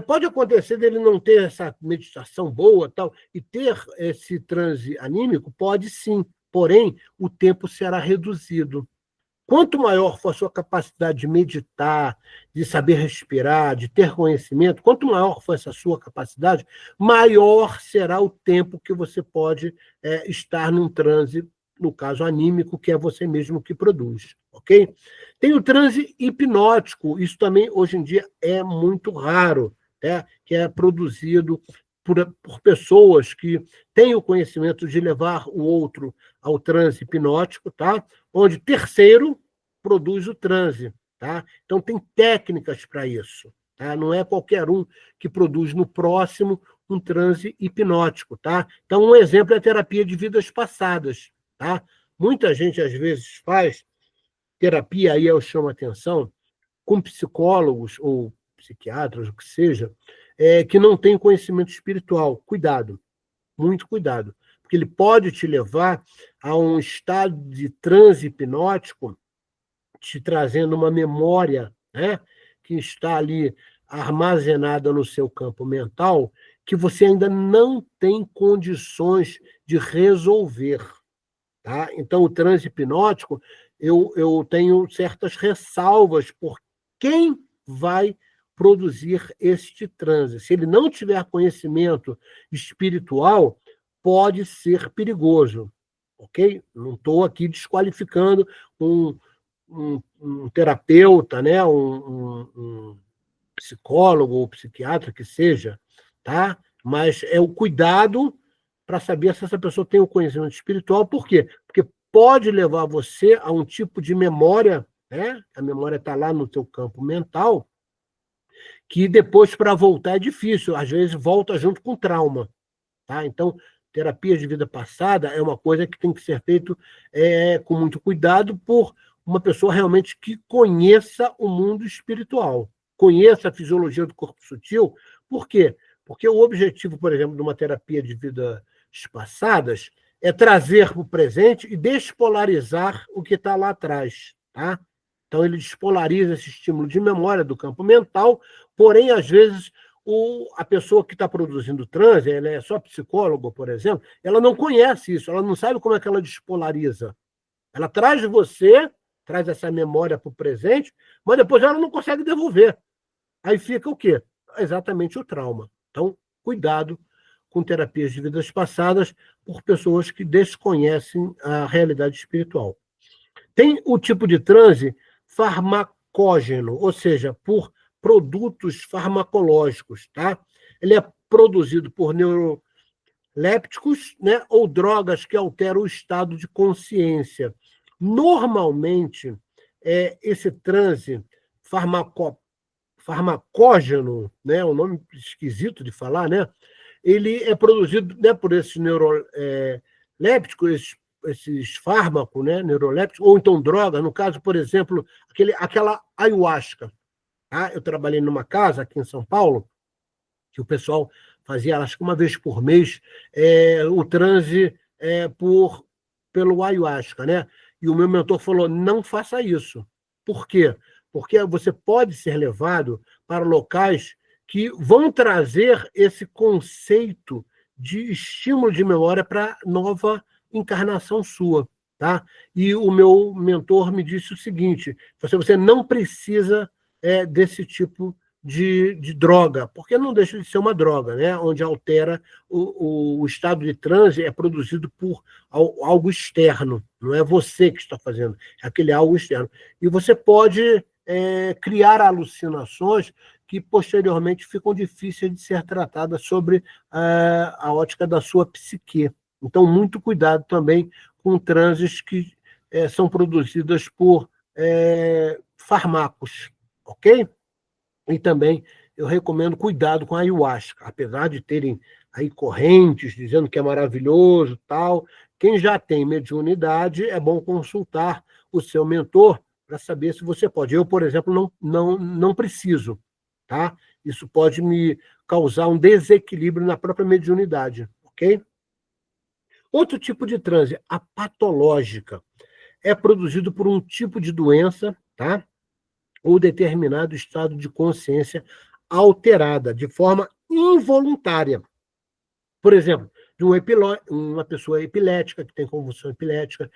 pode acontecer dele não ter essa meditação boa e ter esse transe anímico? Pode sim, porém, o tempo será reduzido. Quanto maior for a sua capacidade de meditar, de saber respirar, de ter conhecimento, quanto maior for essa sua capacidade, maior será o tempo que você pode estar num transe, no caso anímico, que é você mesmo que produz, ok? Tem o transe hipnótico, isso também hoje em dia é muito raro, que é produzido por pessoas que têm o conhecimento de levar o outro ao transe hipnótico, tá? Onde terceiro produz o transe. Tá? Então, tem técnicas para isso. Tá? Não é qualquer um que produz no próximo um transe hipnótico. Tá? Então, um exemplo é a terapia de vidas passadas. Tá? Muita gente, às vezes, faz terapia, aí eu chamo a atenção, com psicólogos ou psiquiatras, o que seja, que não tem conhecimento espiritual. Cuidado, muito cuidado, porque ele pode te levar a um estado de transe hipnótico, te trazendo uma memória, que está ali armazenada no seu campo mental, que você ainda não tem condições de resolver. Tá? Então, o transe hipnótico, eu tenho certas ressalvas por quem vai produzir este transe. Se ele não tiver conhecimento espiritual, pode ser perigoso, ok? Não estou aqui desqualificando um terapeuta, né? Um psicólogo ou psiquiatra que seja, tá? Mas é o cuidado para saber se essa pessoa tem o conhecimento espiritual. Por quê? Porque pode levar você a um tipo de memória, né? A memória está lá no teu campo mental, que depois para voltar é difícil, às vezes volta junto com trauma, tá? Então, terapia de vida passada é uma coisa que tem que ser feito com muito cuidado por uma pessoa realmente que conheça o mundo espiritual, conheça a fisiologia do corpo sutil. Por quê? Porque o objetivo, por exemplo, de uma terapia de vidas passadas é trazer para o presente e despolarizar o que está lá atrás, tá? Então, ele despolariza esse estímulo de memória do campo mental, porém, às vezes, a pessoa que está produzindo transe, ela é só psicóloga, por exemplo, ela não conhece isso, ela não sabe como é que ela despolariza. Ela traz você, traz essa memória para o presente, mas depois ela não consegue devolver. Aí fica o quê? Exatamente o trauma. Então, cuidado com terapias de vidas passadas por pessoas que desconhecem a realidade espiritual. Tem o tipo de transe farmacógeno, ou seja, por produtos farmacológicos, tá? Ele é produzido por neurolépticos, né, ou drogas que alteram o estado de consciência. Normalmente, esse transe farmacógeno, né, um nome esquisito de falar, né? Ele é produzido, né, por esses neurolépticos, esses fármacos, né, neurolépticos, ou então drogas, no caso, por exemplo, aquela ayahuasca. Tá? Eu trabalhei numa casa aqui em São Paulo, que o pessoal fazia, acho que uma vez por mês, o transe pelo ayahuasca, né? E o meu mentor falou, não faça isso. Por quê? Porque você pode ser levado para locais que vão trazer esse conceito de estímulo de memória para nova encarnação sua, tá? E o meu mentor me disse o seguinte, você não precisa desse tipo de droga, porque não deixa de ser uma droga, né? Onde altera o estado de transe é produzido por algo externo, não é você que está fazendo, é aquele algo externo. E você pode criar alucinações que posteriormente ficam difíceis de ser tratadas sobre a ótica da sua psique. Então, muito cuidado também com transes que são produzidas por fármacos, ok? E também eu recomendo cuidado com a ayahuasca, apesar de terem aí correntes dizendo que é maravilhoso, tal. Quem já tem mediunidade, é bom consultar o seu mentor para saber se você pode. Eu, por exemplo, não preciso, tá? Isso pode me causar um desequilíbrio na própria mediunidade, ok? Outro tipo de transe, a patológica, é produzido por um tipo de doença, tá? Ou determinado estado de consciência alterada, de forma involuntária. Por exemplo, de uma pessoa epilética, que tem convulsão epilética,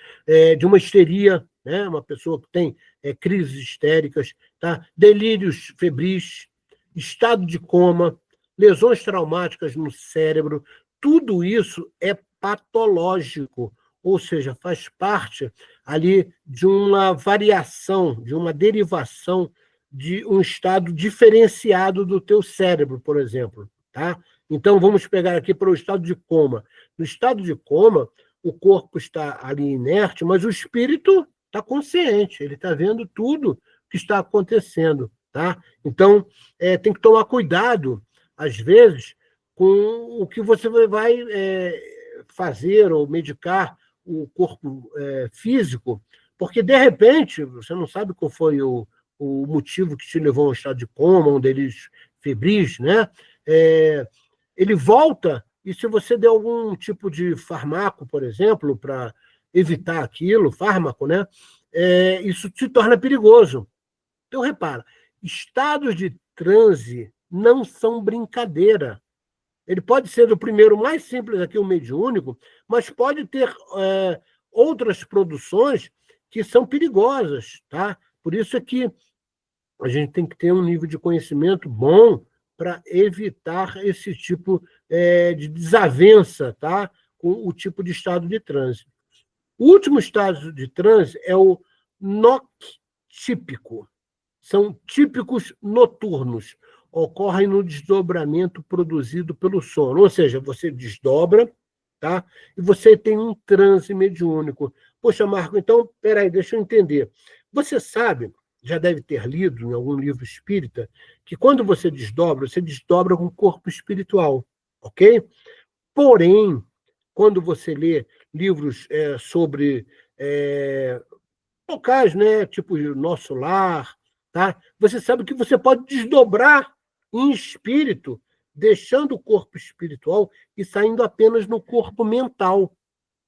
de uma histeria, né? Uma pessoa que tem crises histéricas, tá? Delírios febris, estado de coma, lesões traumáticas no cérebro, tudo isso é patológico, ou seja, faz parte ali de uma variação, de uma derivação de um estado diferenciado do teu cérebro, por exemplo, tá? Então, vamos pegar aqui para o estado de coma. No estado de coma, o corpo está ali inerte, mas o espírito está consciente, ele está vendo tudo que está acontecendo, tá? Então, tem que tomar cuidado, às vezes, com o que você vai fazer ou medicar o corpo físico, porque, de repente, você não sabe qual foi o motivo que te levou a um estado de coma, um delírio febris, né? Ele volta, e se você der algum tipo de fármaco, por exemplo, para evitar aquilo, fármaco, né? Isso te torna perigoso. Então, repara, estados de transe não são brincadeira. Ele pode ser o primeiro mais simples aqui, o mediúnico, mas pode ter outras produções que são perigosas, tá? Por isso é que a gente tem que ter um nível de conhecimento bom para evitar esse tipo de desavença, tá? Com o tipo de estado de transe. O último estado de transe é o noctípico. São típicos noturnos. Ocorrem no desdobramento produzido pelo sono. Ou seja, você desdobra, tá? E você tem um transe mediúnico. Poxa, Marco, então, peraí, deixa eu entender. Você sabe, já deve ter lido em algum livro espírita, que quando você desdobra com o corpo espiritual, ok? Porém, quando você lê livros sobre locais, né, tipo Nosso Lar, tá? Você sabe que você pode desdobrar em espírito, deixando o corpo espiritual e saindo apenas no corpo mental.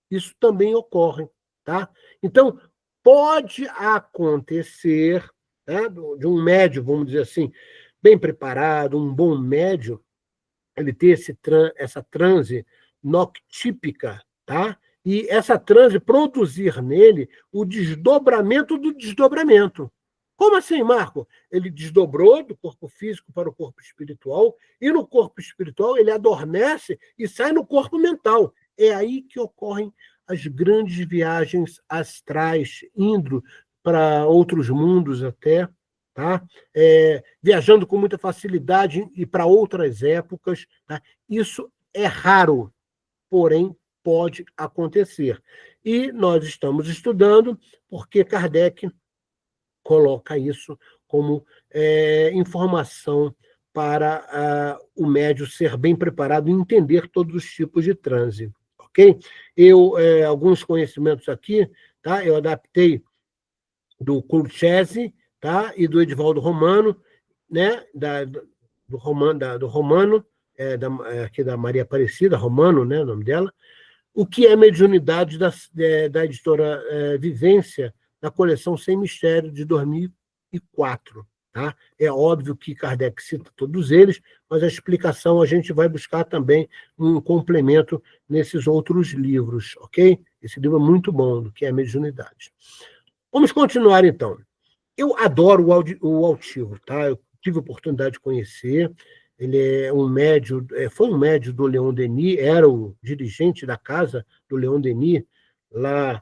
Isso também ocorre, tá? Então, pode acontecer, né, de um médium, vamos dizer assim, bem preparado, um bom médium, ele ter essa transe noctípica, tá? E essa transe produzir nele o desdobramento do desdobramento. Como assim, Marco? Ele desdobrou do corpo físico para o corpo espiritual, e no corpo espiritual ele adormece e sai no corpo mental. É aí que ocorrem as grandes viagens astrais, indo para outros mundos até, tá? Viajando com muita facilidade e para outras épocas. Tá? Isso é raro, porém pode acontecer. E nós estamos estudando porque Kardec coloca isso como informação para o médium ser bem preparado e entender todos os tipos de transe. Ok? Alguns conhecimentos aqui, tá? Eu adaptei do Colchese, tá? E do Edivaldo Romano, né? Do Romano, aqui da Maria Aparecida, Romano, né? O nome dela. O que é mediunidade da editora Vivência, na coleção Sem Mistério, de 2004. Tá? É óbvio que Kardec cita todos eles, mas a explicação a gente vai buscar também um complemento nesses outros livros, ok? Esse livro é muito bom, do que é mediunidade. Vamos continuar, então. Eu adoro o Altivo, tá? Eu tive a oportunidade de conhecer. Ele é um médio, foi um médio do Leon Denis, era o dirigente da casa do Leon Denis, lá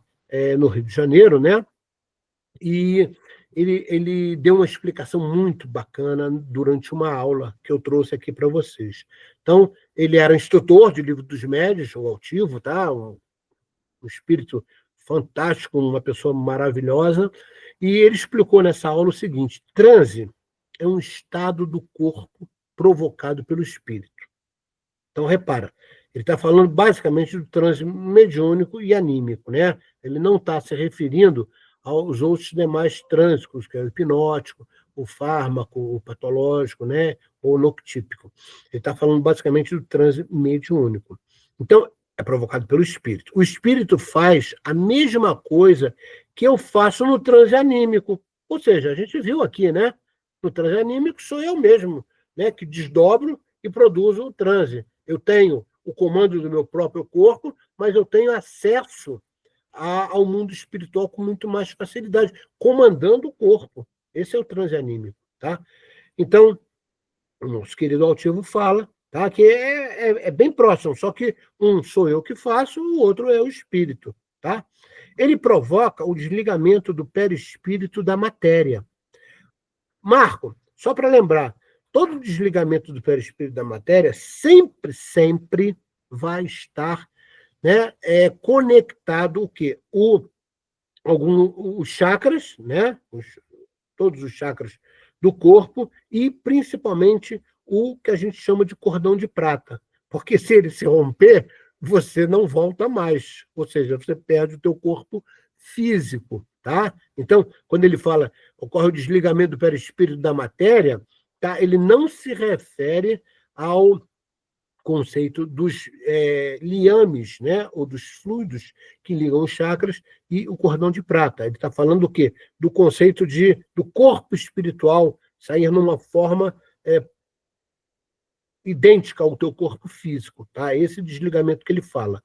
no Rio de Janeiro, né? E ele deu uma explicação muito bacana durante uma aula que eu trouxe aqui para vocês. Então, ele era instrutor de Livro dos Médios, o Altivo, tá? Um espírito fantástico, uma pessoa maravilhosa, e ele explicou nessa aula o seguinte: transe é um estado do corpo provocado pelo espírito. Então, repara, ele está falando basicamente do transe mediúnico e anímico, né? Ele não está se referindo aos outros demais trânsitos, que é o hipnótico, o fármaco, o patológico, né? Ou o noctípico. Ele está falando basicamente do transe mediúnico. Então, é provocado pelo espírito. O espírito faz a mesma coisa que eu faço no transe anímico. Ou seja, a gente viu aqui, né? No transe anímico sou eu mesmo, né? Que desdobro e produzo o transe. Eu tenho o comando do meu próprio corpo, mas eu tenho acesso ao mundo espiritual com muito mais facilidade, comandando o corpo. Esse é o transe anímico, tá? Então, o nosso querido Altivo fala, tá? Que é bem próximo, só que um sou eu que faço, o outro é o espírito, tá? Ele provoca o desligamento do perispírito da matéria. Marco, só para lembrar, todo desligamento do perispírito da matéria sempre vai estar, né, conectado o quê? Os chakras, né? Todos os chakras do corpo e principalmente o que a gente chama de cordão de prata. Porque se ele se romper, você não volta mais. Ou seja, você perde o teu corpo físico, tá? Então, quando ele fala ocorre o desligamento do perispírito da matéria, tá? Ele não se refere ao conceito dos liames, né, ou dos fluidos que ligam os chakras e o cordão de prata. Ele está falando do quê? Do conceito do corpo espiritual sair numa forma idêntica ao teu corpo físico. Tá? Esse desligamento que ele fala.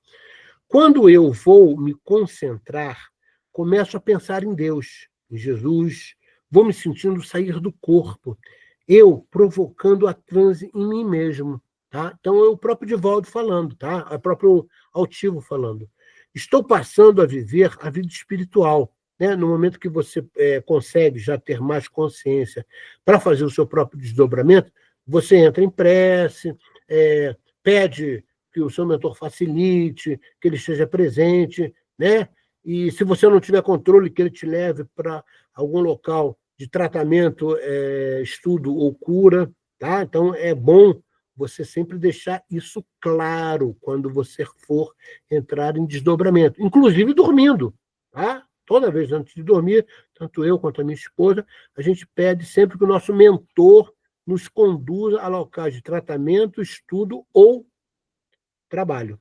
Quando eu vou me concentrar, começo a pensar em Deus, em Jesus, vou me sentindo sair do corpo, eu provocando a transe em mim mesmo. Tá? Então, é o próprio Divaldo falando, tá? É o próprio Altivo falando. Estou passando a viver a vida espiritual. Né? No momento que você consegue já ter mais consciência para fazer o seu próprio desdobramento, você entra em prece, pede que o seu mentor facilite, que ele esteja presente, né? E se você não tiver controle, que ele te leve para algum local de tratamento, estudo ou cura, tá? Então, é bom você sempre deixar isso claro quando você for entrar em desdobramento, inclusive dormindo, tá? Toda vez antes de dormir, tanto eu quanto a minha esposa, a gente pede sempre que o nosso mentor nos conduza a locais de tratamento, estudo ou trabalho.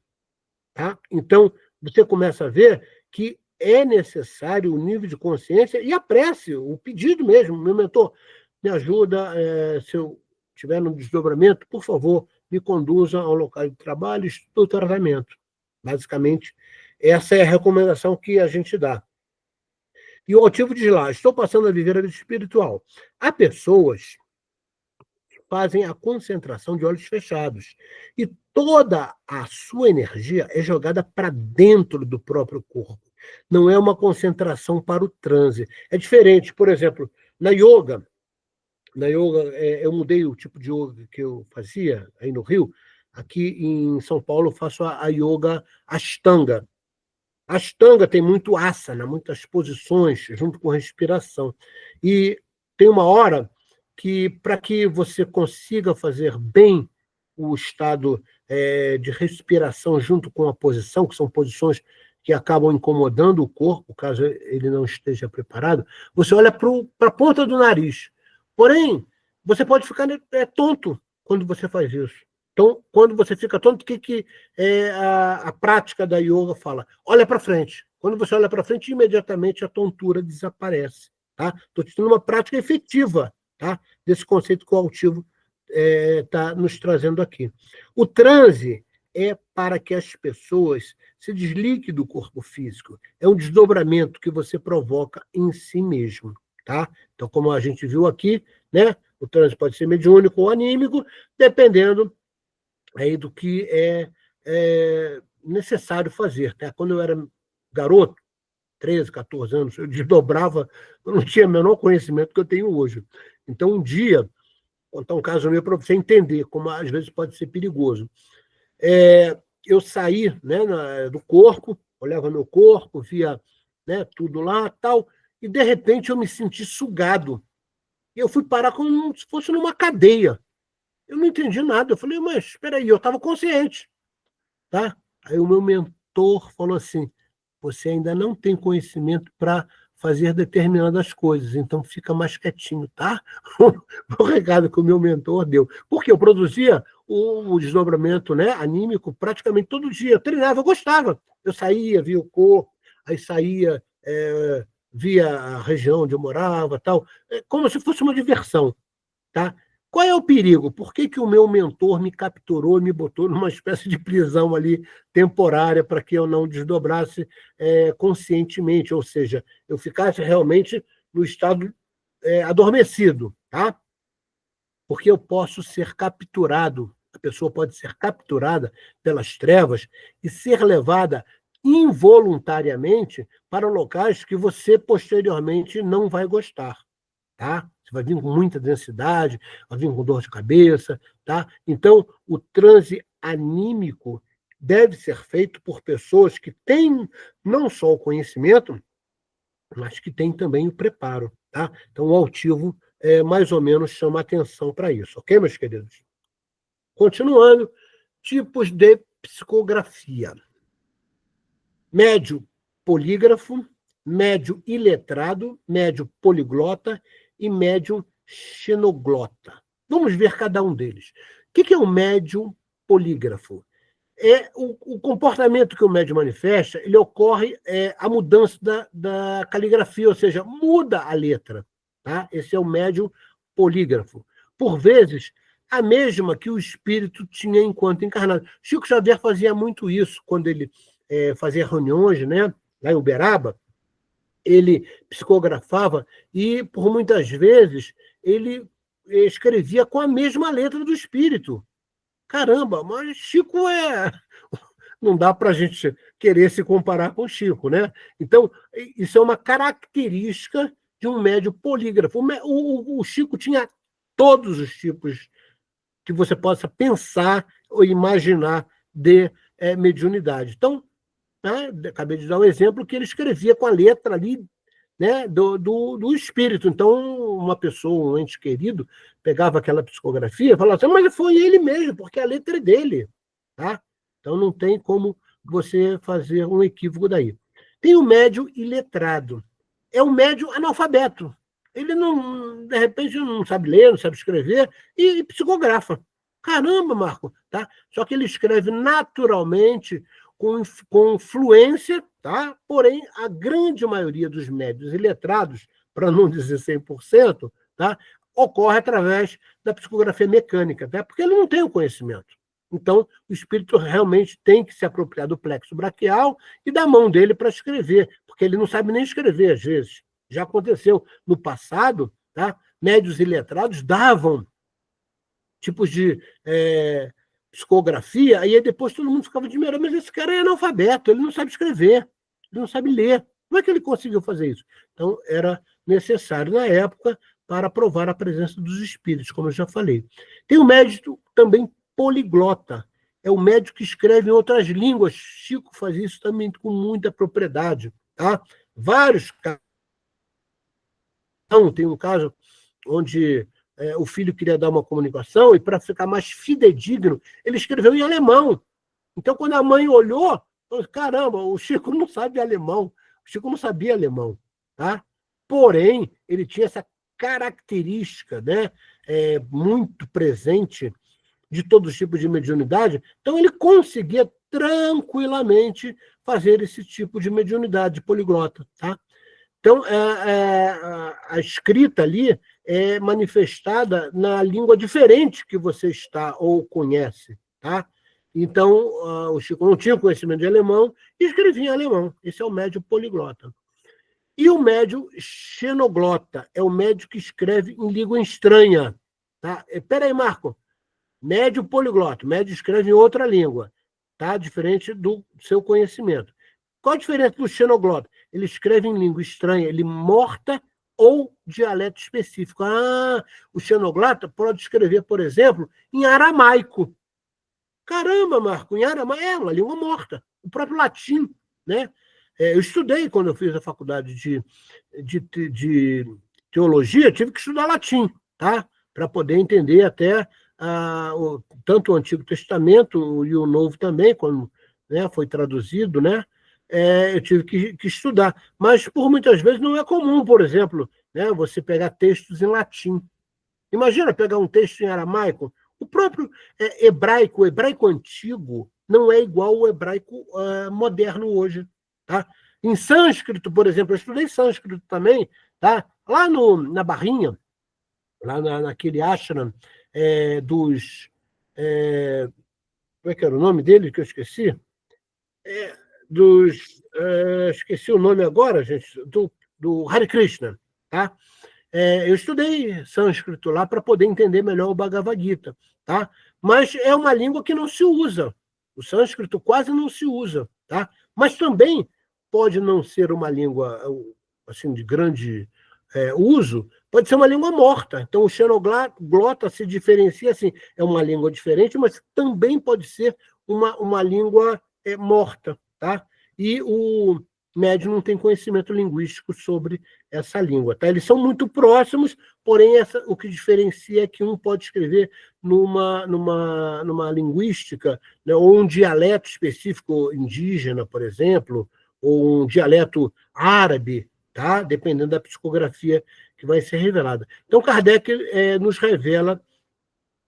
Tá? Então, você começa a ver que é necessário o nível de consciência e a prece, o pedido mesmo. Meu mentor, me ajuda, se eu estiver no desdobramento, por favor, me conduza ao local de trabalho, estudo, tratamento. Basicamente, essa é a recomendação que a gente dá. E o Altivo diz lá, estou passando a viver a vida espiritual. Há pessoas que fazem a concentração de olhos fechados. E toda a sua energia é jogada para dentro do próprio corpo. Não é uma concentração para o transe. É diferente, por exemplo, na yoga, eu mudei o tipo de yoga que eu fazia aí no Rio. Aqui em São Paulo eu faço a yoga Ashtanga. Ashtanga tem muito asana, muitas posições, junto com respiração. E tem uma hora que, para que você consiga fazer bem o estado de respiração junto com a posição, que são posições que acabam incomodando o corpo, caso ele não esteja preparado, você olha para a ponta do nariz. Porém, você pode ficar tonto quando você faz isso. Então, quando você fica tonto, o que a prática da yoga fala? Olha para frente. Quando você olha para frente, imediatamente a tontura desaparece. Estou te dando uma prática efetiva, tá? Desse conceito que o Altivo está nos trazendo aqui. O transe é para que as pessoas se desliguem do corpo físico. É um desdobramento que você provoca em si mesmo. Tá? Então, como a gente viu aqui, né? O transe pode ser mediúnico ou anímico, dependendo aí do que é necessário fazer. Tá? Quando eu era garoto, 13, 14 anos, eu desdobrava, eu não tinha o menor conhecimento que eu tenho hoje. Então, um dia, vou contar um caso meu para você entender como às vezes pode ser perigoso. Eu saí, né, do corpo, olhava meu corpo, via, né, tudo lá, tal, e de repente eu me senti sugado. E eu fui parar como se fosse numa cadeia. Eu não entendi nada. Eu falei, mas espera aí, eu estava consciente. Tá? Aí o meu mentor falou assim, você ainda não tem conhecimento para fazer determinadas coisas, então fica mais quietinho, tá? O recado que o meu mentor deu. Porque eu produzia o desdobramento, né, anímico praticamente todo dia. Eu treinava, eu gostava. Eu saía, via o corpo, aí saía, via a região onde eu morava, tal, como se fosse uma diversão. Tá? Qual é o perigo? Por que o meu mentor me capturou e me botou numa espécie de prisão ali temporária para que eu não desdobrasse conscientemente, ou seja, eu ficasse realmente no estado adormecido, tá? Porque eu posso ser capturado, a pessoa pode ser capturada pelas trevas e ser levada involuntariamente para locais que você posteriormente não vai gostar. Tá? Você vai vir com muita densidade, vai vir com dor de cabeça, tá? Então, o transe anímico deve ser feito por pessoas que têm não só o conhecimento, mas que têm também o preparo, tá? Então, o altivo mais ou menos chama atenção para isso, ok, meus queridos? Continuando, tipos de psicografia. Médio polígrafo, médio iletrado, médio poliglota e médium xenoglota. Vamos ver cada um deles. O que é um médium polígrafo? É o comportamento que o médium manifesta, ele ocorre a mudança da caligrafia, ou seja, muda a letra. Tá? Esse é o médium polígrafo. Por vezes, a mesma que o espírito tinha enquanto encarnado. Chico Xavier fazia muito isso quando ele fazia reuniões, né, lá em Uberaba. ele psicografava e, por muitas vezes, ele escrevia com a mesma letra do espírito. Caramba, mas Chico não dá para a gente querer se comparar com Chico, né? Então, isso é uma característica de um médium polígrafo. O Chico tinha todos os tipos que você possa pensar ou imaginar de mediunidade. Então, né, acabei de dar um exemplo que ele escrevia com a letra ali, né, do espírito. Então, uma pessoa, um ente querido, pegava aquela psicografia e falava assim, mas foi ele mesmo, porque a letra é dele. Tá? Então, não tem como você fazer um equívoco daí. Tem o médium iletrado. É um médium analfabeto. Ele não, de repente, não sabe ler, não sabe escrever e psicografa. Caramba, Marco, tá? Só que ele escreve naturalmente, com fluência, tá? Porém, a grande maioria dos médiuns iletrados, para não dizer 100%, tá? Ocorre através da psicografia mecânica, tá? Porque ele não tem o conhecimento. Então, o espírito realmente tem que se apropriar do plexo braquial e da mão dele para escrever, porque ele não sabe nem escrever, às vezes. Já aconteceu no passado, tá? Médiuns iletrados davam tipos de psicografia, aí depois todo mundo ficava admirando, mas esse cara é analfabeto, ele não sabe escrever, ele não sabe ler. Como é que ele conseguiu fazer isso? Então, era necessário, na época, para provar a presença dos espíritos, como eu já falei. Tem o médico também poliglota, é o médico que escreve em outras línguas. Chico faz isso também com muita propriedade. Tá? Vários casos. Tem um caso onde o filho queria dar uma comunicação e, para ficar mais fidedigno, ele escreveu em alemão. Então, quando a mãe olhou, falou, caramba, o Chico não sabe alemão. O Chico não sabia alemão. Tá? Porém, ele tinha essa característica, né, muito presente de todos os tipos de mediunidade, então ele conseguia tranquilamente fazer esse tipo de mediunidade poliglota. Tá? Então, a escrita ali é manifestada na língua diferente que você está ou conhece. Tá? Então, o Chico não tinha conhecimento de alemão e escrevia em alemão. Esse é o médium poliglota. E o médium xenoglota é o médium que escreve em língua estranha. Tá? Espera aí, Marco. Médium poliglota. O médium escreve em outra língua. Tá? Diferente do seu conhecimento. Qual a diferença do xenoglota? Ele escreve em língua estranha, ele morta ou dialeto específico. O xenoglota pode escrever, por exemplo, em aramaico. Caramba, Marco, em aramaico é uma língua morta. O próprio latim, né? Eu estudei quando eu fiz a faculdade de teologia, tive que estudar latim, tá? Para poder entender até tanto o Antigo Testamento e o Novo também, quando, né, foi traduzido, né? Eu tive que estudar. Mas, por muitas vezes, não é comum, por exemplo, né, você pegar textos em latim. Imagina pegar um texto em aramaico. O próprio hebraico, o hebraico antigo, não é igual ao hebraico moderno hoje. Tá? Em sânscrito, por exemplo, eu estudei sânscrito também, tá? Lá na Barrinha, lá naquele ashram dos... como é que era o nome dele que eu esqueci? Esqueci o nome agora, gente, do Hare Krishna. Tá? Eu estudei sânscrito lá para poder entender melhor o Bhagavad Gita. Tá? Mas é uma língua que não se usa. O sânscrito quase não se usa. Tá? Mas também pode não ser uma língua assim, de grande uso, pode ser uma língua morta. Então, o xenoglota se diferencia assim, é uma língua diferente, mas também pode ser uma língua morta. Tá? E o médium não tem conhecimento linguístico sobre essa língua. Tá? Eles são muito próximos, porém o que diferencia é que um pode escrever numa linguística, né, ou um dialeto específico indígena, por exemplo, ou um dialeto árabe, tá? Dependendo da psicografia que vai ser revelada. Então, Kardec nos revela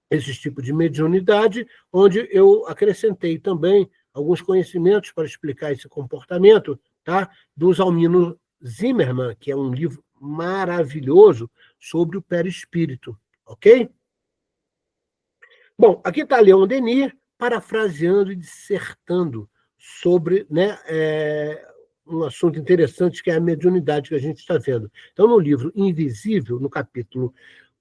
esse tipo de mediunidade, onde eu acrescentei também alguns conhecimentos para explicar esse comportamento, tá? Do Zalmino Zimmermann, que é um livro maravilhoso sobre o perispírito, ok? Bom, aqui está Leon Denis parafraseando e dissertando sobre, né, um assunto interessante, que é a mediunidade que a gente está vendo. Então, no livro Invisível, no capítulo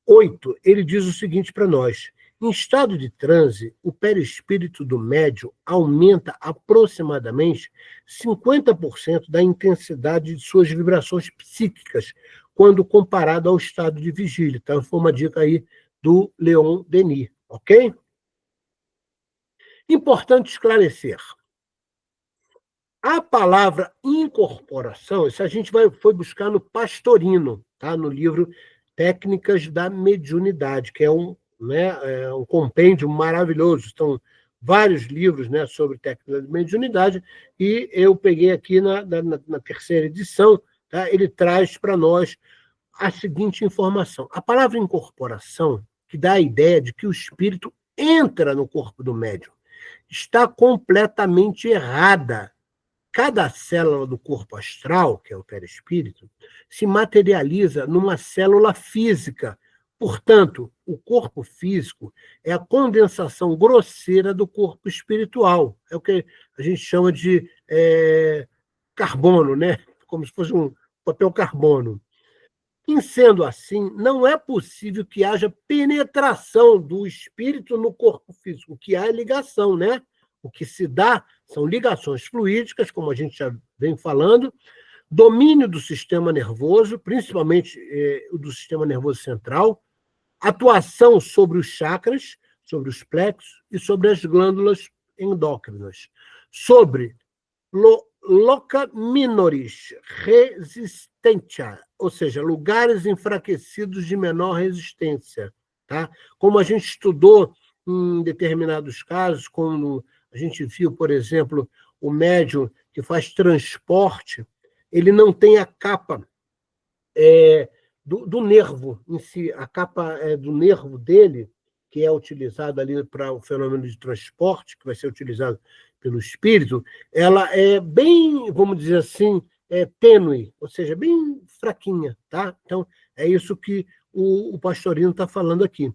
8, ele diz o seguinte para nós: em estado de transe, o perispírito do médium aumenta aproximadamente 50% da intensidade de suas vibrações psíquicas, quando comparado ao estado de vigília. Então, foi uma dica aí do Leon Denis, ok? Importante esclarecer. A palavra incorporação, isso a gente foi buscar no Pastorino, tá? No livro Técnicas da Mediunidade, que é um compêndio maravilhoso. Estão vários livros, né, sobre técnicas da mediunidade, e eu peguei aqui na terceira edição, tá? Ele traz para nós a seguinte informação. A palavra incorporação, que dá a ideia de que o espírito entra no corpo do médium, está completamente errada. Cada célula do corpo astral, que é o perispírito, se materializa numa célula física. Portanto, o corpo físico é a condensação grosseira do corpo espiritual. É o que a gente chama de carbono, né? Como se fosse um papel carbono. Em sendo assim, não é possível que haja penetração do espírito no corpo físico. O que há é ligação, né? O que se dá são ligações fluídicas, como a gente já vem falando, domínio do sistema nervoso, principalmente o do sistema nervoso central, atuação sobre os chakras, sobre os plexos e sobre as glândulas endócrinas, sobre loca minoris resistentia, ou seja, lugares enfraquecidos de menor resistência. Tá? Como a gente estudou em determinados casos, quando a gente viu, por exemplo, o médium que faz transporte, ele não tem a capa do nervo em si, a capa do nervo dele, que é utilizado ali para o fenômeno de transporte, que vai ser utilizado pelo espírito, ela é bem, vamos dizer assim, tênue, ou seja, bem fraquinha, tá? Então, é isso que o Pastorino está falando aqui.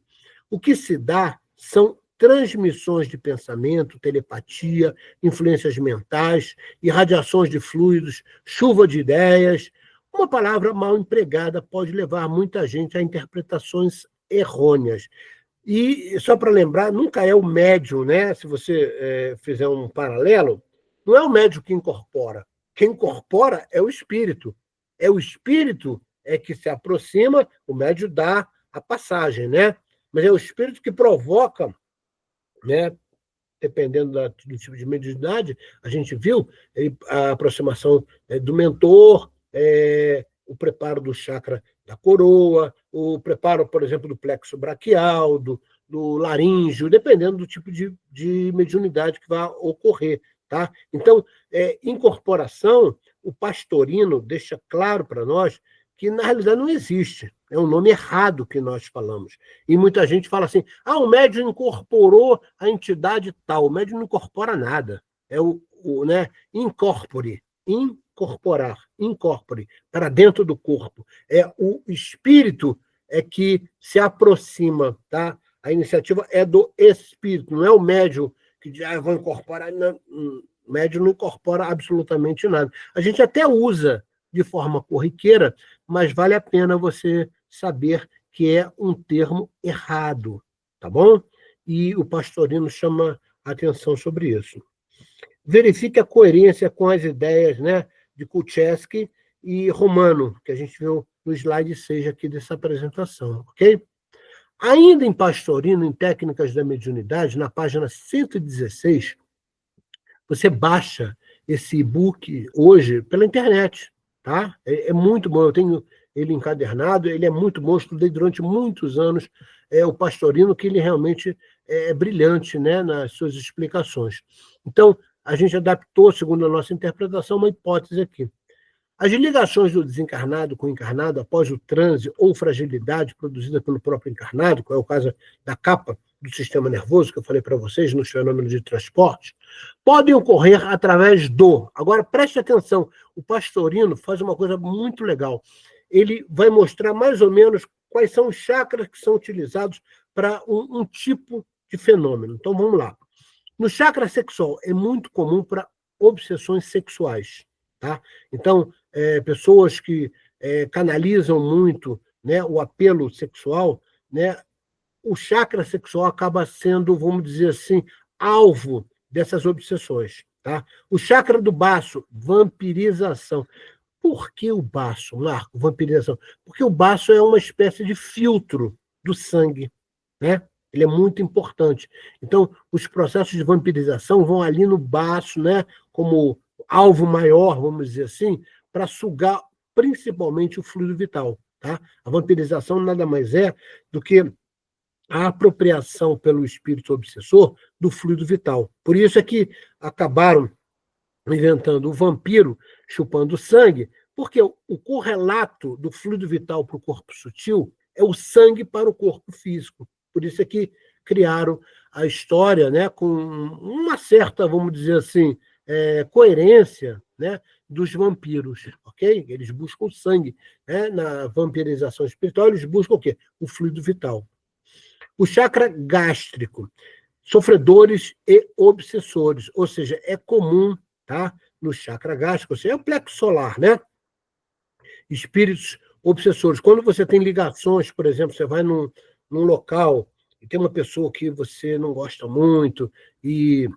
O que se dá são transmissões de pensamento, telepatia, influências mentais, irradiações de fluidos, chuva de ideias. Uma palavra mal empregada pode levar muita gente a interpretações errôneas. E, só para lembrar, nunca é o médium, né? Se você fizer um paralelo, não é o médium que incorpora. Quem incorpora é o espírito. É o espírito que se aproxima, o médium dá a passagem, né? Mas é o espírito que provoca, né? Dependendo do tipo de mediunidade, a gente viu a aproximação do mentor, o preparo do chakra da coroa, o preparo, por exemplo, do plexo braquial, do laríngeo, dependendo do tipo de mediunidade que vai ocorrer. Tá? Então, incorporação, o Pastorino deixa claro para nós que, na realidade, não existe. É um nome errado que nós falamos. E muita gente fala assim, o médium incorporou a entidade tal. O médium não incorpora nada. É né, incorpore, incorpore, para dentro do corpo. É o espírito que se aproxima, tá? A iniciativa é do espírito, não é o médium que diz, vou incorporar. Não, o médium não incorpora absolutamente nada. A gente até usa de forma corriqueira, mas vale a pena você saber que é um termo errado, tá bom? E o Pastorino chama a atenção sobre isso. Verifique a coerência com as ideias, né, de Kulczewski e Romano, que a gente viu no slide 6 aqui dessa apresentação, ok? Ainda em Pastorino, em Técnicas da Mediunidade, na página 116, você baixa esse e-book hoje pela internet, tá? É muito bom, eu tenho ele encadernado, ele é muito bom, estudei durante muitos anos o Pastorino, que ele realmente é brilhante, né, nas suas explicações. Então, a gente adaptou, segundo a nossa interpretação, uma hipótese aqui. As ligações do desencarnado com o encarnado após o transe ou fragilidade produzida pelo próprio encarnado, que é o caso da capa do sistema nervoso, que eu falei para vocês nos fenômenos de transporte, podem ocorrer através do... Agora, preste atenção, o Pastorino faz uma coisa muito legal. Ele vai mostrar mais ou menos quais são os chakras que são utilizados para um tipo de fenômeno. Então, vamos lá. No chakra sexual, é muito comum para obsessões sexuais. tá? Então, pessoas que canalizam muito, né, o apelo sexual, né, o chakra sexual acaba sendo, vamos dizer assim, alvo dessas obsessões, tá? O chakra do baço, vampirização. Por que o baço, Marco, vampirização? Porque o baço é uma espécie de filtro do sangue, né? Ele é muito importante. Então, os processos de vampirização vão ali no baço, né, como alvo maior, vamos dizer assim, para sugar principalmente o fluido vital, tá? A vampirização nada mais é do que a apropriação pelo espírito obsessor do fluido vital. Por isso é que acabaram inventando o vampiro chupando sangue, porque o correlato do fluido vital para o corpo sutil é o sangue para o corpo físico. Por isso é que criaram a história, né, com uma certa, vamos dizer assim, coerência, né, dos vampiros, ok? Eles buscam sangue, né? Na vampirização espiritual, eles buscam o quê? O fluido vital. O chakra gástrico, sofredores e obsessores, ou seja, é comum, tá? No chakra gástrico, ou seja, é o plexo solar, né? Espíritos obsessores. Quando você tem ligações, por exemplo, você vai num local e tem uma pessoa que você não gosta muito e,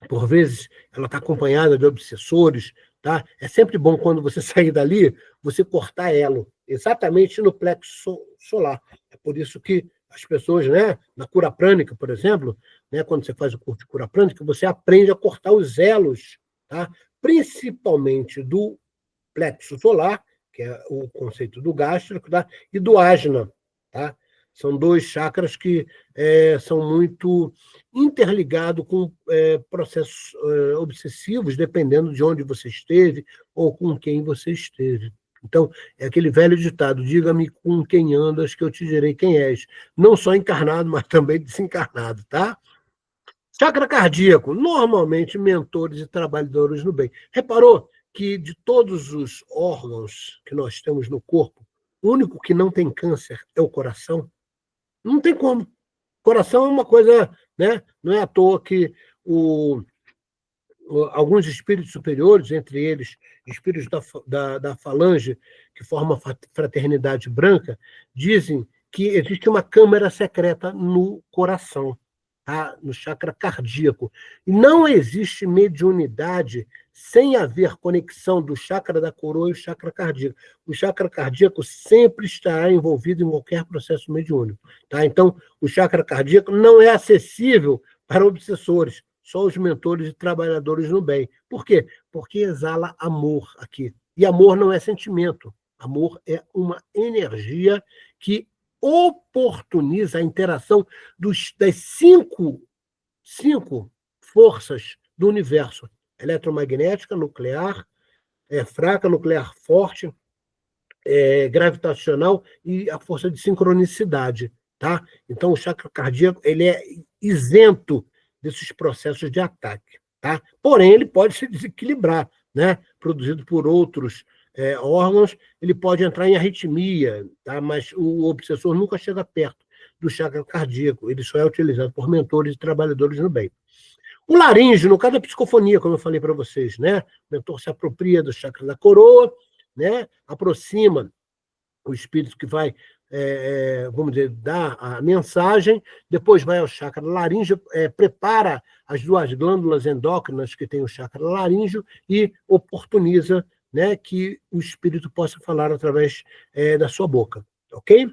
por vezes, ela está acompanhada de obsessores, tá? É sempre bom, quando você sair dali, você cortar ela, exatamente no plexo solar. É por isso que as pessoas, né, na cura prânica, por exemplo, né, quando você faz o curso de cura prânica, você aprende a cortar os elos, tá? Principalmente do plexo solar, que é o conceito do gástrico, tá? E do ajna, tá? São dois chakras que são muito interligados com processos obsessivos, dependendo de onde você esteve ou com quem você esteve. Então, é aquele velho ditado: diga-me com quem andas, que eu te direi quem és. Não só encarnado, mas também desencarnado, tá? Chakra cardíaco, normalmente mentores e trabalhadores no bem. Reparou que de todos os órgãos que nós temos no corpo, o único que não tem câncer é o coração? Não tem como. Coração é uma coisa, né? Não é à toa que alguns espíritos superiores, entre eles espíritos da falange, que formam a fraternidade branca, dizem que existe uma câmara secreta no coração, tá? No chakra cardíaco. E não existe mediunidade sem haver conexão do chakra da coroa e o chakra cardíaco. O chakra cardíaco sempre estará envolvido em qualquer processo mediúnico, tá? Então, o chakra cardíaco não é acessível para obsessores, só os mentores e trabalhadores no bem. Por quê? Porque exala amor aqui. E amor não é sentimento. Amor é uma energia que oportuniza a interação das cinco forças do universo: eletromagnética, nuclear, fraca, nuclear forte, gravitacional e a força de sincronicidade, tá? Então, o chakra cardíaco, ele é isento desses processos de ataque, tá? Porém, ele pode se desequilibrar, né? Produzido por outros órgãos, ele pode entrar em arritmia, tá? Mas o obsessor nunca chega perto do chakra cardíaco, ele só é utilizado por mentores e trabalhadores no bem. O laríngeo, no caso da psicofonia, como eu falei para vocês, né? O mentor se apropria do chakra da coroa, né? Aproxima o espírito que vai, vamos dizer, dar a mensagem, depois vai ao chakra laríngeo, prepara as duas glândulas endócrinas que tem o chakra laríngeo e oportuniza, né, que o espírito possa falar através da sua boca, ok?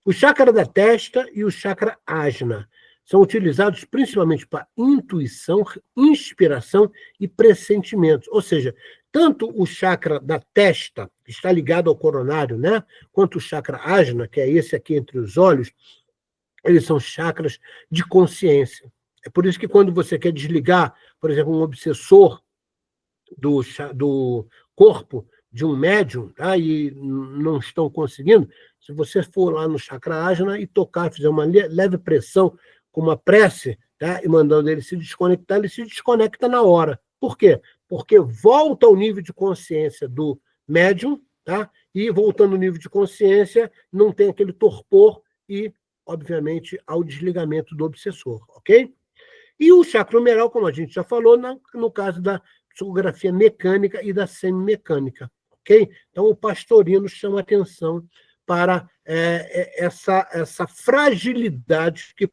O chakra da testa e o chakra ajna são utilizados principalmente para intuição, inspiração e pressentimentos. Ou seja, tanto o chakra da testa, que está ligado ao coronário, né, quanto o chakra ajna, que é esse aqui entre os olhos, eles são chakras de consciência. É por isso que, quando você quer desligar, por exemplo, um obsessor do corpo de um médium, tá, e não estão conseguindo, se você for lá no chakra ajna e tocar, fizer uma leve pressão com uma prece, tá, e mandando ele se desconecta na hora. Por quê? Porque volta ao nível de consciência do médium, tá? E voltando ao nível de consciência, não tem aquele torpor e, obviamente, ao desligamento do obsessor, ok? E o chakra humeral, como a gente já falou, no caso da psicografia mecânica e da semimecânica, ok? Então, o Pastorino chama atenção para essa fragilidade que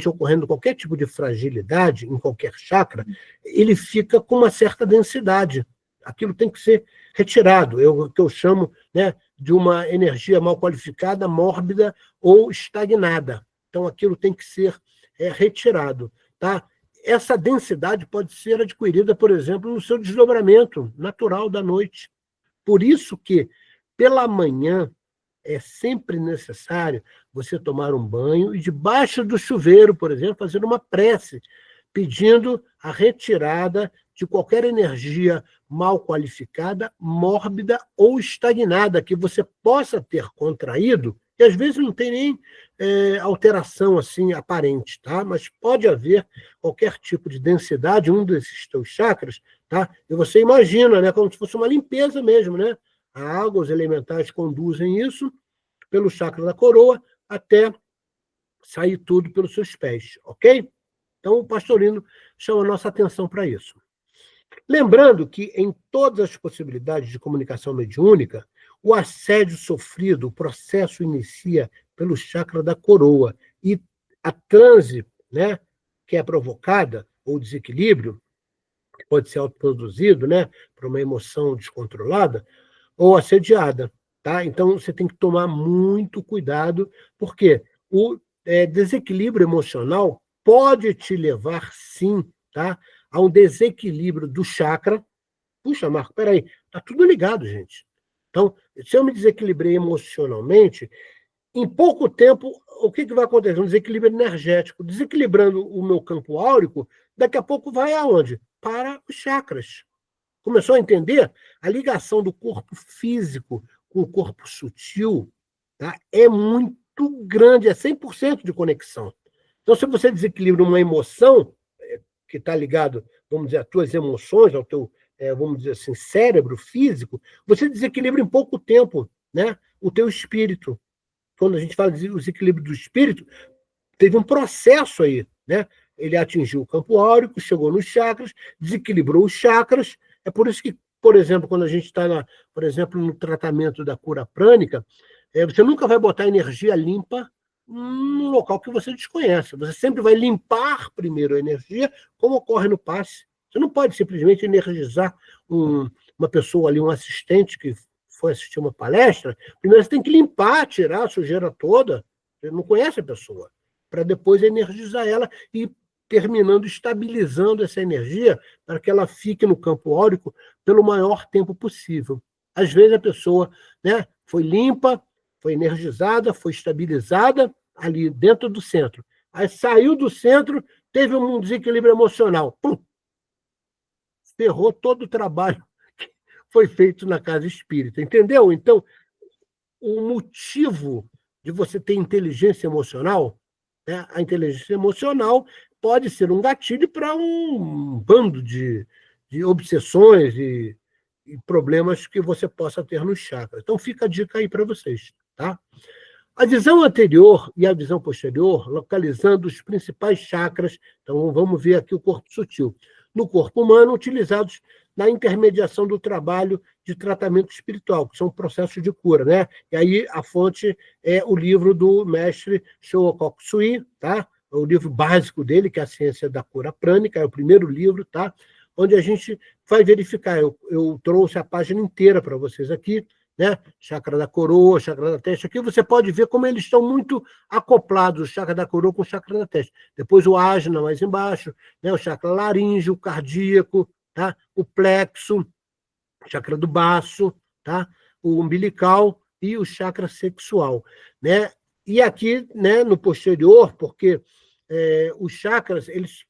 ocorrendo qualquer tipo de fragilidade em qualquer chakra, ele fica com uma certa densidade. Aquilo tem que ser retirado, o que eu chamo, né, de uma energia mal qualificada, mórbida ou estagnada. Então, aquilo tem que ser retirado. Tá? Essa densidade pode ser adquirida, por exemplo, no seu desdobramento natural da noite. Por isso que, pela manhã, é sempre necessário você tomar um banho e, debaixo do chuveiro, por exemplo, fazer uma prece, pedindo a retirada de qualquer energia mal qualificada, mórbida ou estagnada que você possa ter contraído, e às vezes não tem nem alteração assim aparente, tá? Mas pode haver qualquer tipo de densidade em um desses teus chakras, tá? E você imagina, né, como se fosse uma limpeza mesmo, né? A água, os elementais conduzem isso pelo chakra da coroa até sair tudo pelos seus pés, ok? Então, o Pastorino chama a nossa atenção para isso. Lembrando que, em todas as possibilidades de comunicação mediúnica, o assédio sofrido, o processo inicia pelo chakra da coroa e a transe, né, que é provocada, ou desequilíbrio, que pode ser autoproduzido, né, por uma emoção descontrolada, ou assediada. Tá? Então, você tem que tomar muito cuidado, porque o desequilíbrio emocional pode te levar, sim, tá, a um desequilíbrio do chakra. Puxa, Marco, peraí, tá tudo ligado, gente. Então, se eu me desequilibrei emocionalmente, em pouco tempo, o que vai acontecer? Um desequilíbrio energético. Desequilibrando o meu campo áurico, daqui a pouco vai aonde? Para os chakras. Começou a entender? A ligação do corpo físico com o corpo sutil, tá? É muito grande, é 100% de conexão. Então, se você desequilibra uma emoção, que está ligado, vamos dizer, às tuas emoções, ao teu, vamos dizer assim, cérebro físico, você desequilibra em pouco tempo, né, o teu espírito. Quando a gente fala de desequilíbrio do espírito, teve um processo aí, né? Ele atingiu o campo áurico, chegou nos chakras, desequilibrou os chakras. É por isso que, por exemplo, quando a gente está, por exemplo, no tratamento da cura prânica, você nunca vai botar energia limpa num local que você desconhece. Você sempre vai limpar primeiro a energia, como ocorre no passe. Você não pode simplesmente energizar uma pessoa ali, um assistente que foi assistir uma palestra. Primeiro você tem que limpar, tirar a sujeira toda. Você não conhece a pessoa, para depois energizar ela e terminando estabilizando essa energia para que ela fique no campo áurico pelo maior tempo possível. Às vezes a pessoa, né, foi limpa, foi energizada, foi estabilizada ali dentro do centro. Aí saiu do centro, teve um desequilíbrio emocional. Pum! Ferrou todo o trabalho que foi feito na casa espírita. Entendeu? Então, o motivo de você ter inteligência emocional, né, a inteligência emocional pode ser um gatilho para um bando de obsessões e problemas que você possa ter nos chakras. Então, fica a dica aí para vocês. Tá? A visão anterior e a visão posterior, localizando os principais chakras. Então, vamos ver aqui o corpo sutil. No corpo humano, utilizados na intermediação do trabalho de tratamento espiritual, que são processos de cura, né? E aí a fonte é o livro do mestre Showa Sui, tá? É o livro básico dele, que é a Ciência da Cura Prânica, é o primeiro livro, tá? Onde a gente vai verificar. Eu trouxe a página inteira para vocês aqui, né? Chakra da coroa, chakra da testa. Aqui você pode ver como eles estão muito acoplados, o chakra da coroa com o chakra da testa. Depois o ágina mais embaixo, né? O chakra laríngeo, cardíaco, tá? O plexo, o chakra do baço, tá? O umbilical e o chakra sexual, né? E aqui, né, no posterior, porque os chakras eles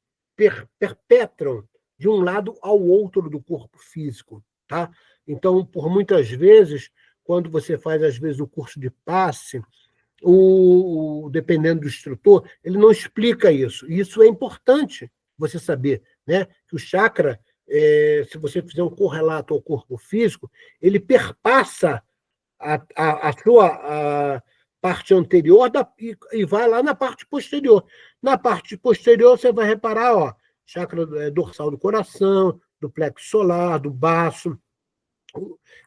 perpetram de um lado ao outro do corpo físico, tá? Então, por muitas vezes, quando você faz, às vezes, o curso de passe, dependendo do instrutor, ele não explica isso. E isso é importante você saber, né? Que o chakra, se você fizer um correlato ao corpo físico, ele perpassa a sua parte anterior e vai lá na parte posterior. Na parte posterior, você vai reparar, ó, chakra dorsal do coração, do plexo solar, do baço.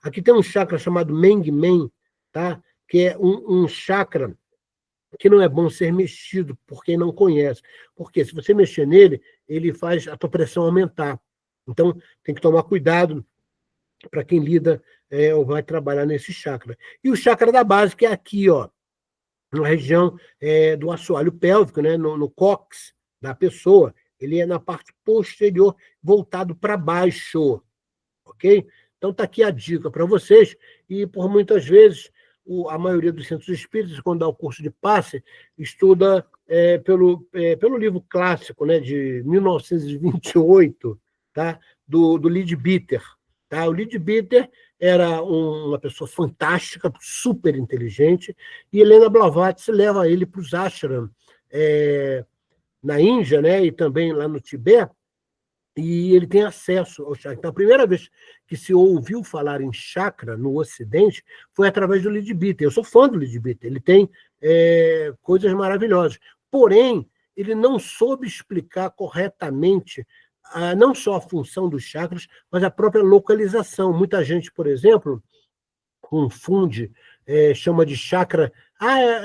Aqui tem um chakra chamado Meng Men, tá? Que é um chakra que não é bom ser mexido por quem não conhece. Porque se você mexer nele, ele faz a tua pressão aumentar. Então, tem que tomar cuidado para quem lida ou vai trabalhar nesse chakra. E o chakra da base, que é aqui, ó, na região do assoalho pélvico, né, no cóccix da pessoa, ele é na parte posterior, voltado para baixo, ok? Então está aqui a dica para vocês, e por muitas vezes a maioria dos centros espíritas, quando dá o curso de passe, estuda pelo livro clássico, né, de 1928, tá, do Leadbeater. Tá? O Leadbeater era uma pessoa fantástica, super inteligente, e Helena Blavatsky leva ele para os ashram na Índia, né, e também lá no Tibete, e ele tem acesso ao chakra. Então, a primeira vez que se ouviu falar em chakra no Ocidente foi através do Leadbeater. Eu sou fã do Leadbeater, ele tem coisas maravilhosas. Porém, ele não soube explicar corretamente não só a função dos chakras, mas a própria localização. Muita gente, por exemplo, confunde, chama de chakra.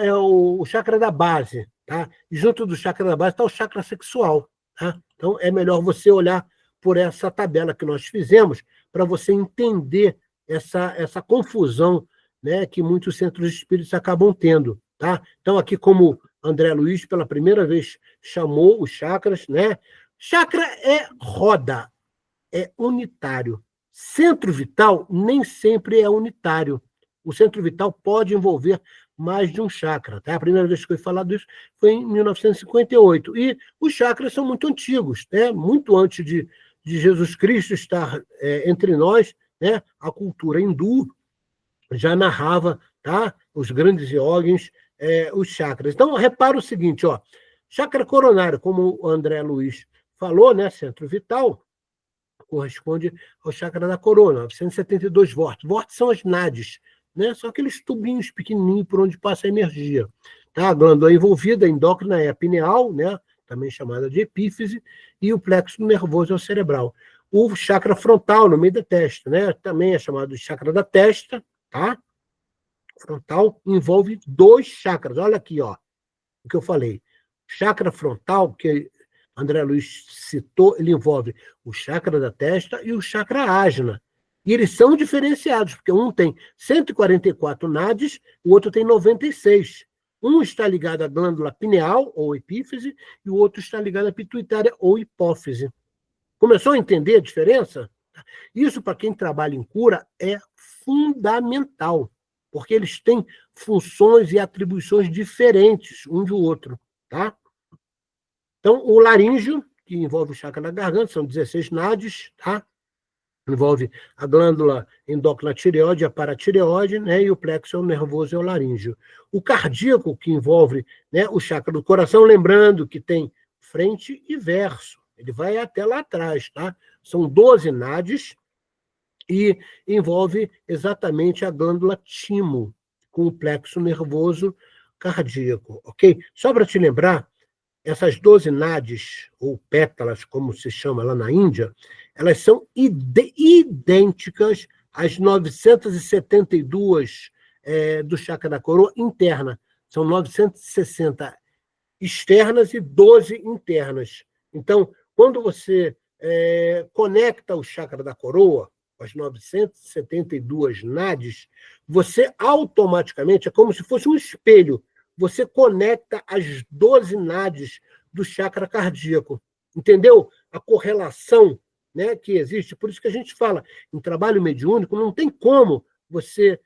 É o chakra da base. Tá? E junto do chakra da base está o chakra sexual. Tá? Então, é melhor você olhar por essa tabela que nós fizemos para você entender essa confusão, né, que muitos centros espíritas acabam tendo. Tá? Então, aqui, como André Luiz, pela primeira vez, chamou os chakras, né? Chakra é roda, é unitário. Centro vital nem sempre é unitário. O centro vital pode envolver mais de um chakra. Tá? A primeira vez que foi falado isso foi em 1958. E os chakras são muito antigos, né? Muito antes de Jesus Cristo estar entre nós, né? A cultura hindu já narrava, tá? Os grandes yogis, os chakras. Então, repara o seguinte, ó, chakra coronário, como o André Luiz falou, né? Centro vital, corresponde ao chakra da corona, 972 vórtices. Vórtices são as nádeas, né? São aqueles tubinhos pequenininhos por onde passa a energia. Tá? A glândula envolvida, endócrina, é a pineal, né? Também chamada de epífise, e o plexo nervoso é o cerebral. O chakra frontal, no meio da testa, né? Também é chamado de chakra da testa, tá? Frontal envolve 2 chakras. Olha aqui, ó, o que eu falei. Chakra frontal, que André Luiz citou, ele envolve o chakra da testa e o chakra ágina. E eles são diferenciados, porque um tem 144 nádeas, o outro tem 96. Um está ligado à glândula pineal, ou epífise, e o outro está ligado à pituitária, ou hipófise. Começou a entender a diferença? Isso, para quem trabalha em cura, é fundamental, porque eles têm funções e atribuições diferentes um do outro. Tá? Então, o laríngeo, que envolve o chakra da garganta, são 16 nádeas, tá? Envolve a glândula endócrina tireoide, a paratireoide, né? E o plexo nervoso é o laríngeo. O cardíaco, que envolve, né, o chakra do coração, lembrando que tem frente e verso. Ele vai até lá atrás, tá? São 12 nádeas e envolve exatamente a glândula timo, com o plexo nervoso cardíaco, ok? Só para te lembrar, essas 12 nádeas, ou pétalas, como se chama lá na Índia, elas são idênticas às 972 do chakra da coroa interna. São 960 externas e 12 internas. Então, quando você conecta o chakra da coroa, as 972 nádeas, você automaticamente, é como se fosse um espelho, você conecta as 12 nádeas do chakra cardíaco. Entendeu? A correlação, né, que existe. Por isso que a gente fala, em trabalho mediúnico, não tem como você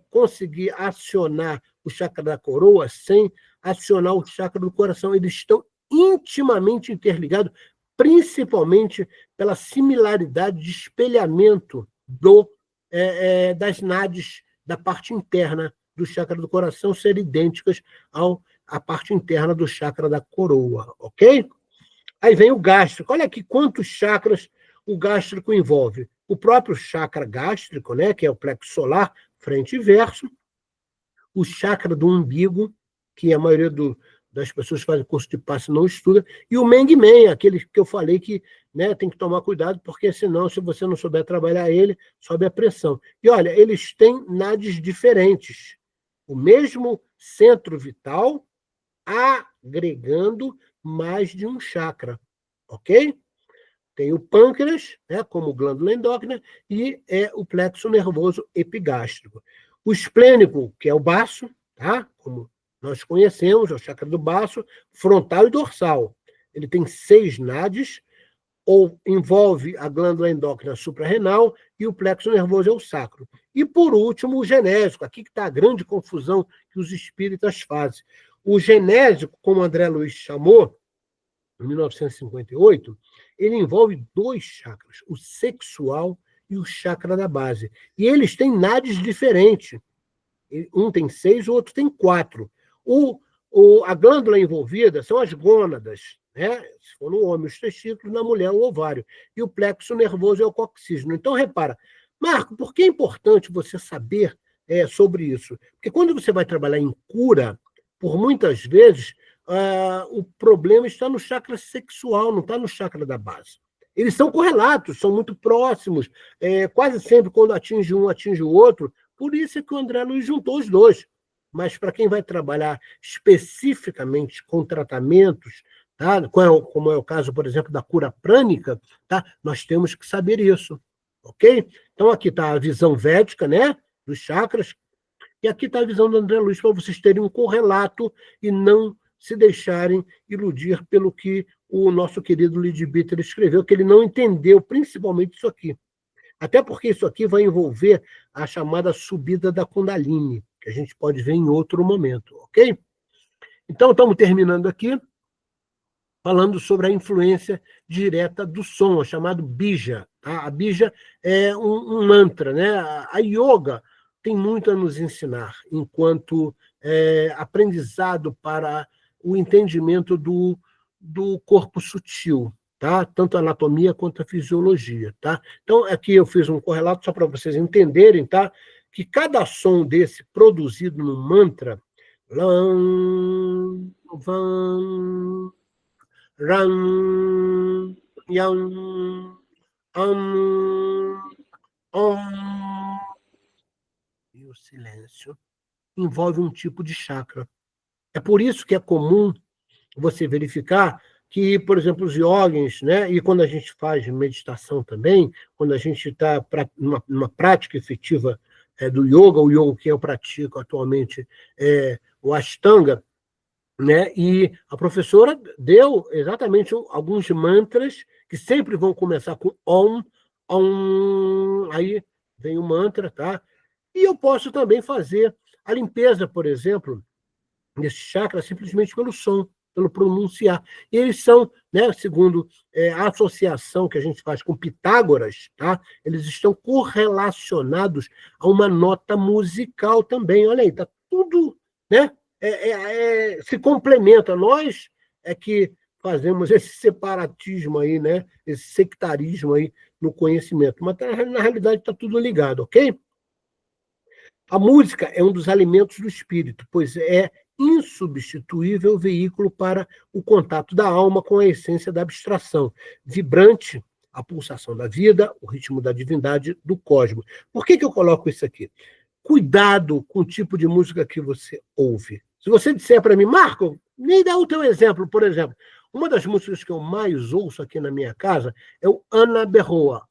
conseguir acionar o chakra da coroa sem acionar o chakra do coração. Eles estão intimamente interligados, principalmente pela similaridade de espelhamento das nádeas da parte interna do chakra do coração ser idênticas à parte interna do chakra da coroa, ok? Aí vem o gástrico. Olha aqui quantos chakras o gástrico envolve. O próprio chakra gástrico, né, que é o plexo solar, frente e verso. O chakra do umbigo, que a maioria das pessoas que fazem curso de passe não estuda, e o Meng Men, aquele que eu falei que, né, tem que tomar cuidado, porque senão, se você não souber trabalhar ele, sobe a pressão. E olha, eles têm nadis diferentes. O mesmo centro vital, agregando mais de um chakra, ok? Tem o pâncreas, né, como glândula endócrina, e o plexo nervoso epigástrico. O esplênico, que é o baço, tá? Como nós conhecemos, é o chakra do baço, frontal e dorsal. Ele tem 6 nadis, ou envolve a glândula endócrina suprarrenal, e o plexo nervoso é o sacro. E, por último, o genésico, aqui que está a grande confusão que os espíritas fazem. O genésico, como André Luiz chamou, em 1958, ele envolve 2 chakras, o sexual e o chakra da base. E eles têm nadis diferentes. Um tem 6, o outro tem 4. A glândula envolvida são as gônadas, né? Se for no homem, os testículos, na mulher, o ovário. E o plexo nervoso é o coxígeno. Então, repara, Marco, por que é importante você saber sobre isso? Porque quando você vai trabalhar em cura, por muitas vezes, o problema está no chakra sexual, não está no chakra da base. Eles são correlatos, são muito próximos. Quase sempre, quando atinge um, atinge o outro. Por isso é que o André Luiz juntou os 2. Mas para quem vai trabalhar especificamente com tratamentos, tá? Como é o caso, por exemplo, da cura prânica, tá? Nós temos que saber isso. Ok? Então, aqui está a visão védica, né? Dos chakras. E aqui está a visão do André Luiz, para vocês terem um correlato e não se deixarem iludir pelo que o nosso querido Leadbeater escreveu, que ele não entendeu, principalmente isso aqui. Até porque isso aqui vai envolver a chamada subida da Kundalini, que a gente pode ver em outro momento, ok? Então, estamos terminando aqui, falando sobre a influência direta do som, chamado Bija. Tá? A Bija é um mantra, né? A yoga tem muito a nos ensinar, enquanto aprendizado para o entendimento do corpo sutil, tá? Tanto a anatomia quanto a fisiologia. Tá? Então, aqui eu fiz um correlato só para vocês entenderem, tá? Que cada som desse produzido no mantra, Lam, Vam, Ram, Yam, Om, e o silêncio, envolve um tipo de chakra. É por isso que é comum você verificar que, por exemplo, os yogins, né, e quando a gente faz meditação também, quando a gente está numa prática efetiva do yoga, o yoga que eu pratico atualmente é o Ashtanga, né, e a professora deu exatamente alguns mantras que sempre vão começar com Om, Om, aí vem o mantra, tá? E eu posso também fazer a limpeza, por exemplo, desse chakra simplesmente pelo som, pelo pronunciar. E eles são, né, segundo a associação que a gente faz com Pitágoras, tá? Eles estão correlacionados a uma nota musical também. Olha aí, está tudo, né? Se complementa. Nós é que fazemos esse separatismo aí, né? Esse sectarismo aí no conhecimento. Mas na realidade está tudo ligado, ok? A música é um dos alimentos do espírito, pois é insubstituível veículo para o contato da alma com a essência da abstração, vibrante, a pulsação da vida, o ritmo da divindade do cosmos. Por que eu coloco isso aqui? Cuidado com o tipo de música que você ouve. Se você disser para mim, Marco, me dá o teu exemplo, por exemplo. Uma das músicas que eu mais ouço aqui na minha casa é o Ana Berroa.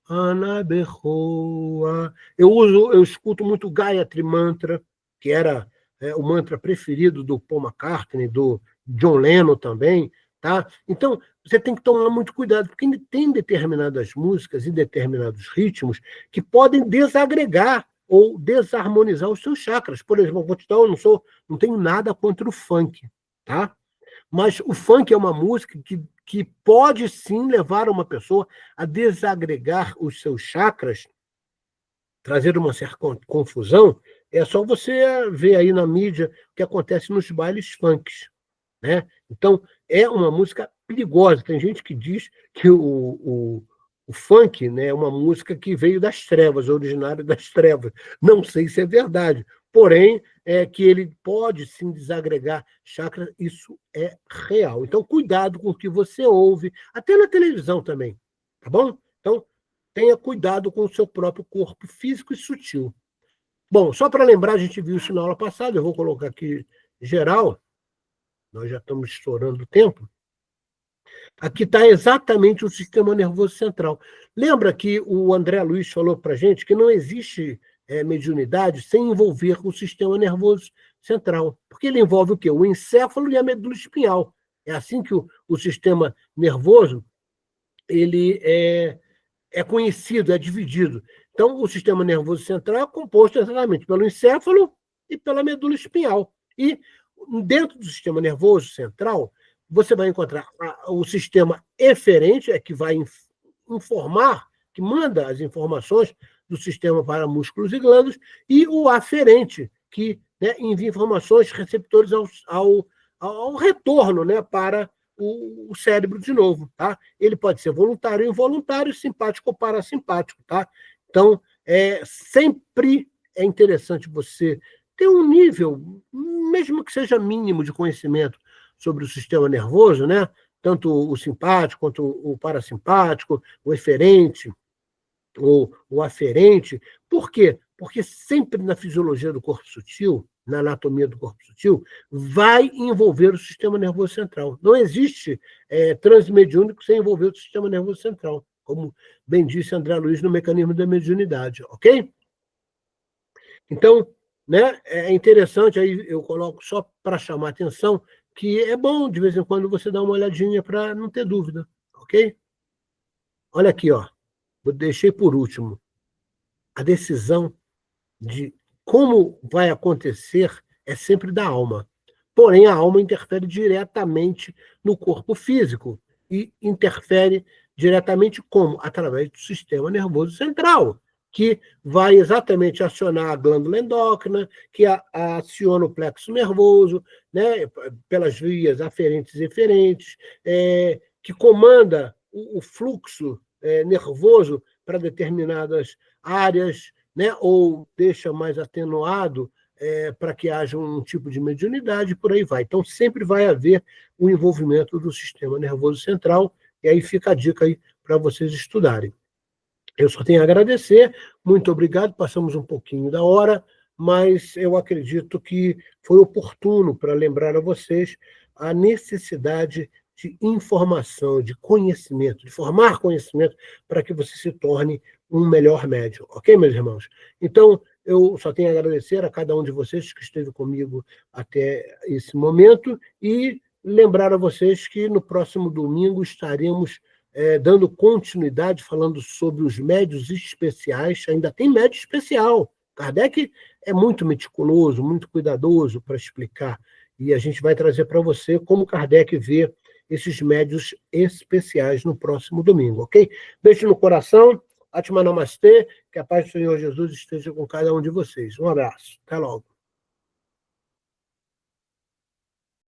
Ana Berroa. Eu escuto muito Gayatri Mantra, que era o mantra preferido do Paul McCartney, do John Lennon também. Tá? Então, você tem que tomar muito cuidado, porque tem determinadas músicas e determinados ritmos que podem desagregar ou desarmonizar os seus chakras. Por exemplo, vou te dar, não tenho nada contra o funk, tá? Mas o funk é uma música que pode sim levar uma pessoa a desagregar os seus chakras, trazer uma certa confusão. É só você ver aí na mídia o que acontece nos bailes funks, né? Então, é uma música perigosa. Tem gente que diz que o funk, né, é uma música que veio das trevas, originária das trevas. Não sei se é verdade. porém, que ele pode sim desagregar chakras, isso é real. Então, cuidado com o que você ouve, até na televisão também, tá bom? Então, tenha cuidado com o seu próprio corpo físico e sutil. Bom, só para lembrar, a gente viu isso na aula passada, eu vou colocar aqui geral, nós já estamos estourando o tempo. Aqui está exatamente o sistema nervoso central. Lembra que o André Luiz falou para a gente que não existe mediunidade sem envolver o sistema nervoso central, porque ele envolve o quê? O encéfalo e a medula espinhal. É assim que o sistema nervoso ele é conhecido, é dividido. Então, o sistema nervoso central é composto exatamente pelo encéfalo e pela medula espinhal. E dentro do sistema nervoso central, você vai encontrar o sistema eferente, que vai informar, que manda as informações do sistema para músculos e glândulos, e o aferente, que envia informações receptores ao retorno, para o cérebro de novo, tá? Ele pode ser voluntário ou involuntário, simpático ou parasimpático, tá? Então, sempre é interessante você ter um nível, mesmo que seja mínimo, de conhecimento sobre o sistema nervoso, tanto o simpático quanto o parasimpático, o eferente, o aferente. Por quê? Porque sempre na fisiologia do corpo sutil, na anatomia do corpo sutil, vai envolver o sistema nervoso central. Não existe transe mediúnico sem envolver o sistema nervoso central, como bem disse André Luiz no Mecanismo da Mediunidade, ok? Então, é interessante, aí eu coloco só para chamar a atenção, que é bom, de vez em quando, você dar uma olhadinha para não ter dúvida, ok? Olha aqui, ó. Eu deixei por último. A decisão de como vai acontecer é sempre da alma. Porém, a alma interfere diretamente no corpo físico. E interfere diretamente como? Através do sistema nervoso central, que vai exatamente acionar a glândula endócrina, que aciona o plexo nervoso, pelas vias aferentes e eferentes, que comanda o fluxo nervoso para determinadas áreas, ou deixa mais atenuado para que haja um tipo de mediunidade, por aí vai. Então, sempre vai haver o envolvimento do sistema nervoso central, e aí fica a dica aí para vocês estudarem. Eu só tenho a agradecer, muito obrigado, passamos um pouquinho da hora, mas eu acredito que foi oportuno para lembrar a vocês a necessidade de informação, de conhecimento, de formar conhecimento para que você se torne um melhor médium. Ok, meus irmãos? Então, eu só tenho a agradecer a cada um de vocês que esteve comigo até esse momento e lembrar a vocês que no próximo domingo estaremos dando continuidade, falando sobre os médiuns especiais. Ainda tem médium especial. Kardec é muito meticuloso, muito cuidadoso para explicar. E a gente vai trazer para você como Kardec vê esses médiuns especiais no próximo domingo, ok? Beijo no coração, Atma Namastê, que a paz do Senhor Jesus esteja com cada um de vocês. Um abraço, até logo.